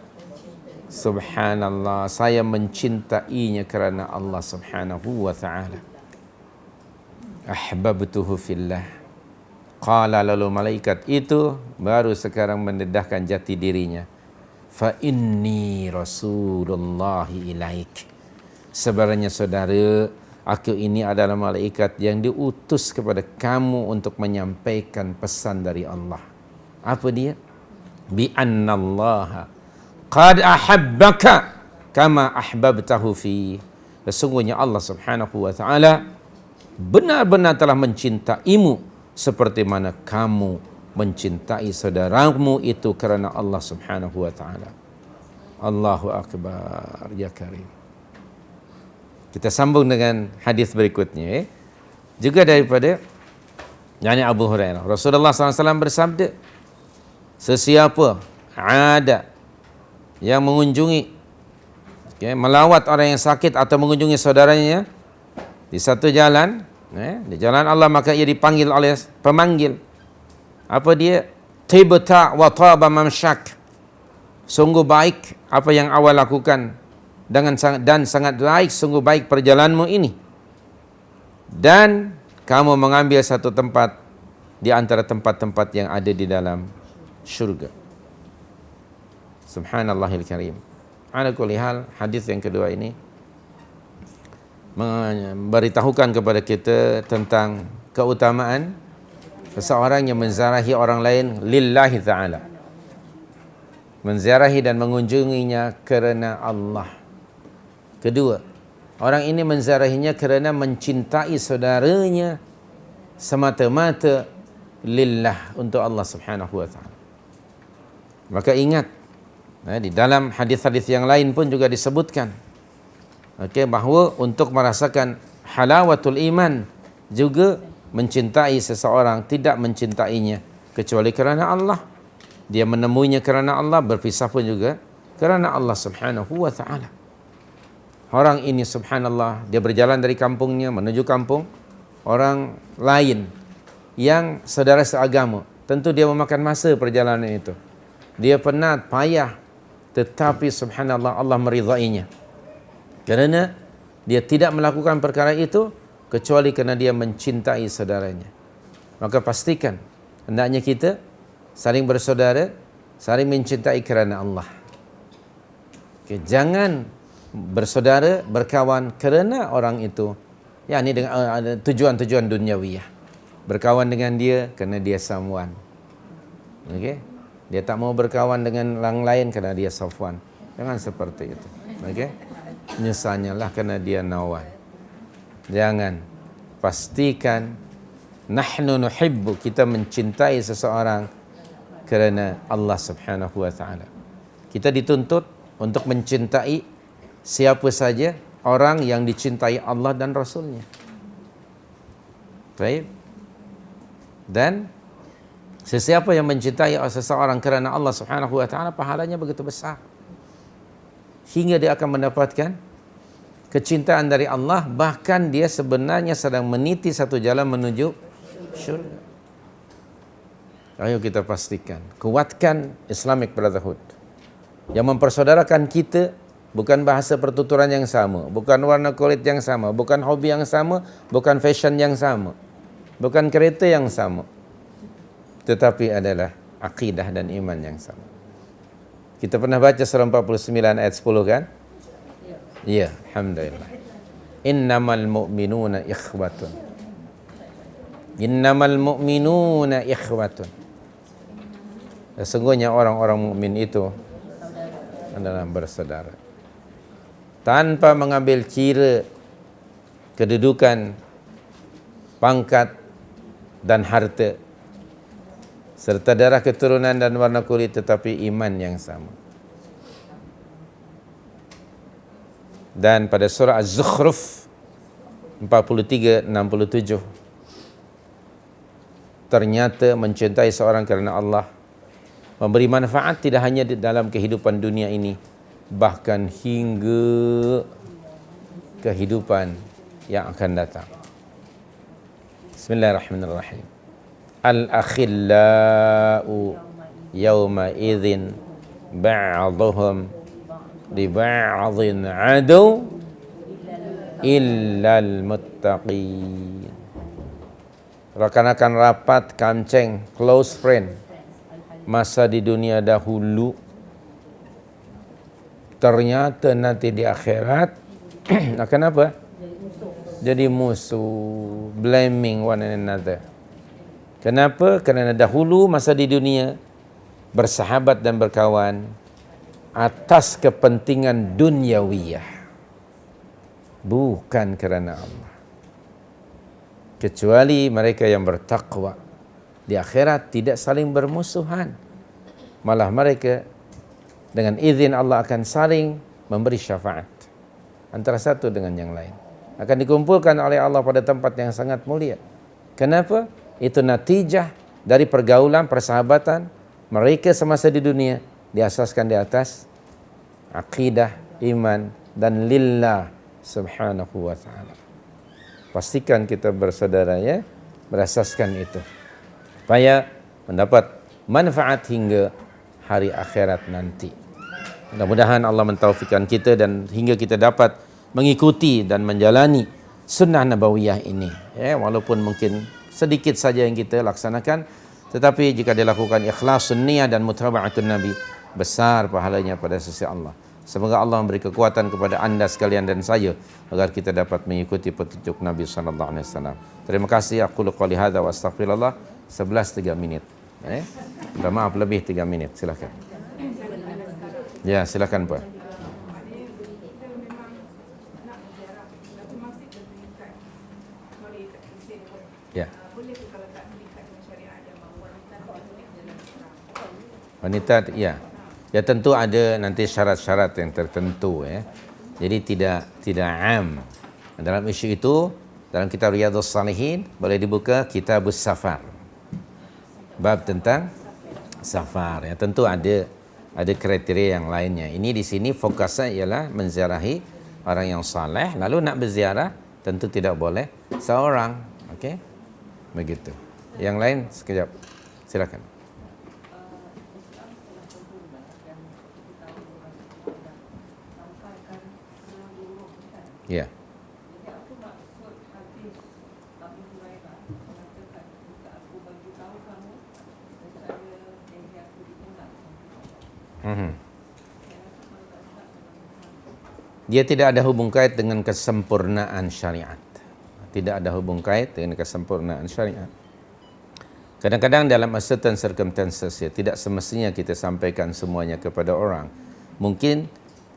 Subhanallah, saya mencintainya kerana Allah subhanahu wa ta'ala. Ahbabtuhu fillah. Qala, lalu malaikat itu baru sekarang mendedahkan jati dirinya. Fa inni rasulullahi ilaik. Sebenarnya saudara, aku ini adalah malaikat yang diutus kepada kamu untuk menyampaikan pesan dari Allah. Apa dia? Bi annallaha qad ahabbaka kama ahbabtahu fi. Sesungguhnya Allah subhanahu wa ta'ala benar-benar telah mencintaimu seperti mana kamu mencintai saudaramu itu kerana Allah subhanahu wa ta'ala. Allahu akbar ya karim. Kita sambung dengan hadis berikutnya. Juga daripada Abu Hurairah. Rasulullah SAW bersabda, sesiapa ada yang mengunjungi, melawat orang yang sakit atau mengunjungi saudaranya di satu jalan, di jalan Allah, maka ia dipanggil oleh pemanggil. Apa dia? Tibta wa taba mamsyak. Sungguh baik apa yang awal lakukan, dan sangat baik, sungguh baik perjalananmu ini. Dan kamu mengambil satu tempat di antara tempat-tempat yang ada di dalam syurga. Subhanallahil karim. Ala kulli hal, hadis yang kedua ini memberitahukan kepada kita tentang keutamaan seseorang yang menziarahi orang lain lillahi ta'ala. Menziarahi dan mengunjunginya kerana Allah. Kedua, orang ini menziarahinya kerana mencintai saudaranya semata-mata lillah, untuk Allah subhanahu wa ta'ala. Maka ingat, di dalam hadis-hadis yang lain pun juga disebutkan, bahawa untuk merasakan halawatul iman juga mencintai seseorang tidak mencintainya kecuali kerana Allah. Dia menemuinya kerana Allah, berpisah pun juga kerana Allah Subhanahu wa ta'ala. Orang ini subhanallah, dia berjalan dari kampungnya menuju kampung orang lain yang saudara seagama. Tentu dia memakan masa perjalanan itu. Dia penat, payah, tetapi subhanallah Allah meridainya. Kerana dia tidak melakukan perkara itu kecuali kerana dia mencintai saudaranya. Maka pastikan hendaknya kita saling bersaudara, saling mencintai kerana Allah. Jangan bersaudara, berkawan kerana orang itu, ini dengan tujuan-tujuan duniawiyah. Berkawan dengan dia kerana dia someone. Dia tak mau berkawan dengan orang lain kerana dia safwan. Jangan seperti itu. Misalnya lah kerana dia nawan. Jangan. Pastikan nahnu nuhibbu, kita mencintai seseorang kerana Allah Subhanahu wa ta'ala. Kita dituntut untuk mencintai siapa saja orang yang dicintai Allah dan Rasulnya. Baik. Dan sesiapa yang mencintai seseorang kerana Allah Subhanahu wa ta'ala, pahalanya begitu besar. Hingga dia akan mendapatkan kecintaan dari Allah, bahkan dia sebenarnya sedang meniti satu jalan menuju syurga. Ayo kita pastikan, kuatkan Islamic Brotherhood yang mempersaudarakan kita. Bukan bahasa pertuturan yang sama, bukan warna kulit yang sama, bukan hobi yang sama, bukan fashion yang sama, bukan kereta yang sama, tetapi adalah akidah dan iman yang sama. Kita pernah baca surah 49 ayat 10 kan? Ya, alhamdulillah. Innamal mu'minuna ikhwatun. Innamal mu'minuna ikhwatun. Sesungguhnya orang-orang mukmin itu adalah bersaudara. Tanpa mengambil kira kedudukan, pangkat dan harta, serta darah keturunan dan warna kulit, tetapi iman yang sama. Dan pada surah Az-Zukhruf 43-67, ternyata mencintai seorang kerana Allah memberi manfaat tidak hanya di dalam kehidupan dunia ini, bahkan hingga kehidupan yang akan datang. Bismillahirrahmanirrahim. Al-akhillau yawma idzin ba'dhuhum li ba'dhin adu illal muttaqin. Rakan-rakan rapat, kamceng, close friend masa di dunia dahulu, ternyata nanti di akhirat akan apa? Jadi musuh, blaming one another. Kenapa? Kerana dahulu masa di dunia bersahabat dan berkawan atas kepentingan duniawiyah, bukan kerana Allah. Kecuali mereka yang bertakwa, di akhirat tidak saling bermusuhan, malah mereka dengan izin Allah akan saling memberi syafaat antara satu dengan yang lain. Akan dikumpulkan oleh Allah pada tempat yang sangat mulia. Kenapa? Itu natijah dari pergaulan, persahabatan mereka semasa di dunia, diasaskan di atas akidah, iman, dan lillah subhanahu wa ta'ala. Pastikan kita bersaudara ya, berasaskan itu, supaya mendapat manfaat hingga hari akhirat nanti. Mudah-mudahan Allah mentaufikkan kita dan hingga kita dapat mengikuti dan menjalani sunnah nabawiyah ini. Walaupun mungkin sedikit saja yang kita laksanakan, tetapi jika dilakukan ikhlasun niyah dan mutaba'atun Nabi, besar pahalanya pada sisi Allah. Semoga Allah memberi kekuatan kepada anda sekalian dan saya agar kita dapat mengikuti petunjuk Nabi SAW. Terima kasih. Aku qouli hadza wa astaghfirullah. 11:03. Minta maaf lebih 3 minit. Silakan. Ya, silakan Pak. Ya. Wanita, ya. Ya tentu ada nanti syarat-syarat yang tertentu ya. Jadi tidak am. Dalam isu itu, dalam kitab Riyadhus Shalihin boleh dibuka Kitabus Safar. Bab tentang safar ya. Tentu ada kriteria yang lainnya. Ini di sini fokusnya ialah menziarahi orang yang saleh. Lalu nak berziarah tentu tidak boleh seorang. Okey. Begitu. Yang lain sekejap. Silakan. Ya. Dia tidak ada hubung kait dengan kesempurnaan syariat. Tidak ada hubung kait dengan kesempurnaan syariat. Kadang-kadang dalam certain circumstances ya, tidak semestinya kita sampaikan semuanya kepada orang. Mungkin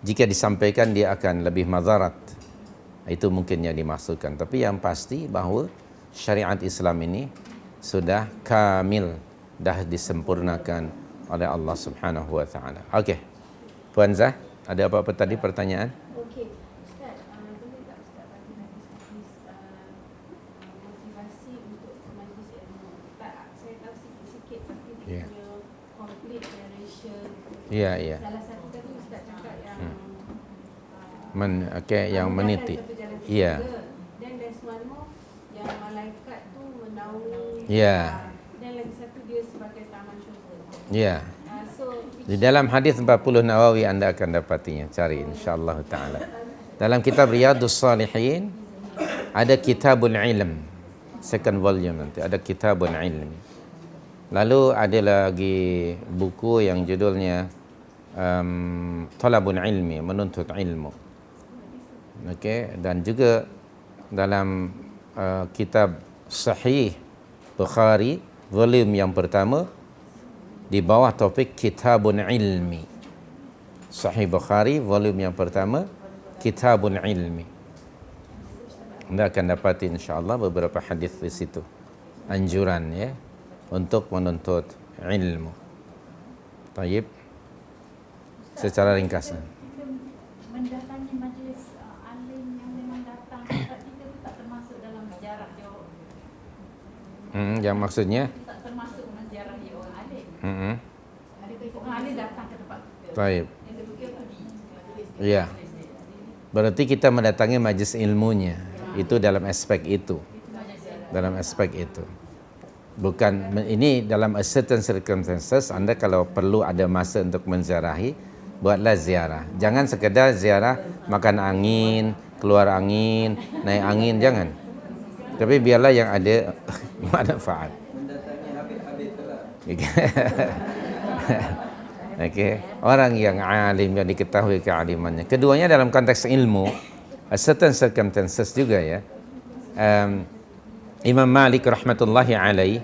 jika disampaikan dia akan lebih madarat. Itu mungkin yang dimaksudkan. Tapi yang pasti bahawa syariat Islam ini sudah kamil, dah disempurnakan oleh Allah Subhanahu wa taala. Okey. Puan Zah, ada apa-apa tadi pertanyaan? Okey. Ustaz, boleh tak Ustaz bagi majlis motivasi untuk majlis ilmu? Tak, saya tahu sikit-sikit tapi dia punya complete narration. Ya, ya. Salah satu tadi Ustaz cakap yang yang meniti. Ya. Dan there's one more yang malaikat tu menaungi. Ya. Dan lagi satu dia sebagai taman syurga. Ya. So Di dalam hadis 40 Nawawi anda akan dapatinya, cari insya-Allah taala. Dalam kitab Riyadhus Shalihin ada Kitabul Ilm, second volume nanti ada Kitabul Ilm. Lalu ada lagi buku yang judulnya Talabul Ilmi, menuntut ilmu. Okey, dan juga dalam kitab Sahih Bukhari volume yang pertama di bawah topik Kitabun Ilmi. Sahih Bukhari volume yang pertama Kitabun Ilmi. Anda akan dapati insya-Allah beberapa hadis di situ. Anjuran ya untuk menuntut ilmu. Taib. Secara ringkasan. Mendatangi majlis alim yang memang datang, kita tak termasuk dalam ziarah dia. Yang maksudnya? Tak termasuk menziarahi orang alim. Orang alim datang ke tempat kita. Taib. Yang kedua pergi. Ya. Berarti kita mendatangi majlis ilmunya. Itu dalam aspek itu. Dalam aspek itu. Bukan ini dalam certain circumstances anda kalau perlu ada masa untuk menziarahi, buatlah ziarah. Jangan sekedar ziarah makan angin, keluar angin, naik angin, jangan. Tapi biarlah yang ada manfaat. Okey, orang yang alim yang diketahui kealimannya. Keduanya dalam konteks ilmu, certain circumstances juga ya. Imam Malik rahmatullahi alaih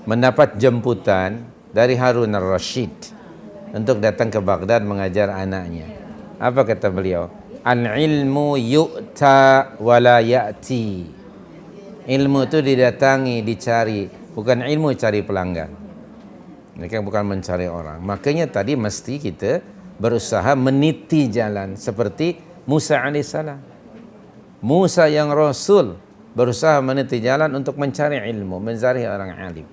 mendapat jemputan dari Harun al-Rashid untuk datang ke Baghdad mengajar anaknya. Apa kata beliau? Al-ilmu yu'ta wa la ya'ti. Ilmu itu didatangi, dicari, bukan ilmu cari pelanggan. Mereka bukan mencari orang. Makanya tadi mesti kita berusaha meniti jalan seperti Musa alaihissalam. Musa yang Rasul berusaha meniti jalan untuk mencari ilmu, mencari orang alim.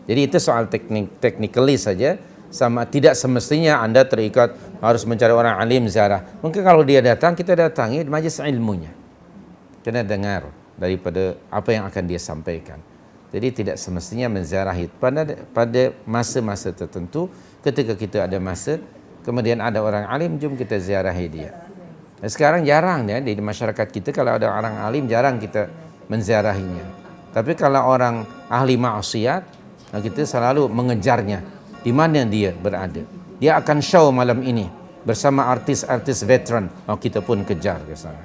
Jadi itu soal technically saja, sama tidak semestinya anda terikat harus mencari orang alim ziarah. Mungkin kalau dia datang, kita datangi majlis ilmunya. Kena dengar daripada apa yang akan dia sampaikan. Jadi tidak semestinya menziarahi pada masa-masa tertentu. Ketika kita ada masa, kemudian ada orang alim, jom kita ziarahi dia. Dan sekarang jarang ya di masyarakat kita kalau ada orang alim jarang kita menziarahinya. Tapi kalau orang ahli maksiat, kita selalu mengejarnya di mana dia berada. Dia akan show malam ini bersama artis-artis veteran. Kita pun kejar ke sana.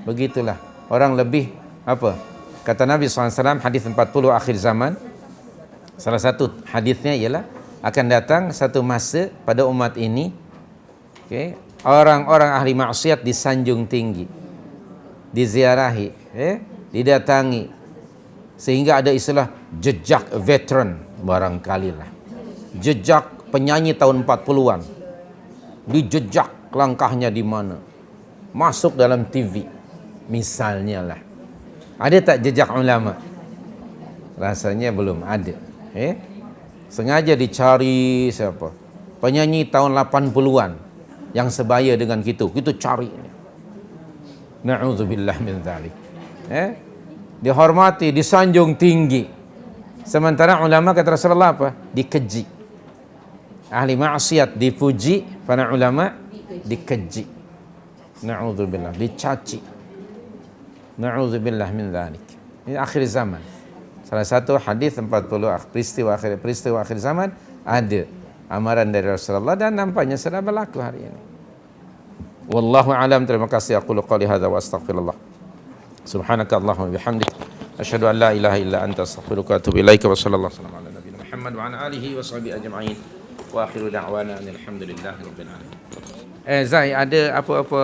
Begitulah. Orang lebih apa? Kata Nabi SAW hadis 40 akhir zaman. Salah satu hadisnya ialah akan datang satu masa pada umat ini, orang-orang ahli maksiat disanjung tinggi, diziarahi, didatangi, sehingga ada istilah jejak veteran barangkali lah. Jejak penyanyi tahun 40-an. Dijejak langkahnya di mana. Masuk dalam TV. Misalnya lah. Ada tak jejak ulama? Rasanya belum ada. Sengaja dicari siapa? Penyanyi tahun 80-an yang sebaya dengan kita cari. Na'udzubillah min dzalik. Dihormati, disanjung tinggi. Sementara ulama kata Rasulullah apa? Dikeji. Ahli maksiat dipuji, para ulama dikeji. Na'udzubillah, dicaci. Na'udzubillah min dzalik. Ini akhir zaman. Salah satu hadis 40 peristiwa akhir zaman ada amaran dari Rasulullah dan nampaknya sudah berlaku hari ini. Wallahu alam. Terima kasih. Aku qouli hadza wa astaghfirullah. Subhanaka Allahumma bihamdik asyhadu an la ilaha illa anta astaghfiruka wa atubu ilaika wa sallallahu alaihi wasallam ala nabiyina Muhammad wa ala alihi wa sahbihi ajma'in wa akhiru da'wana alhamdulillahi rabbil alamin. Zai, ada apa-apa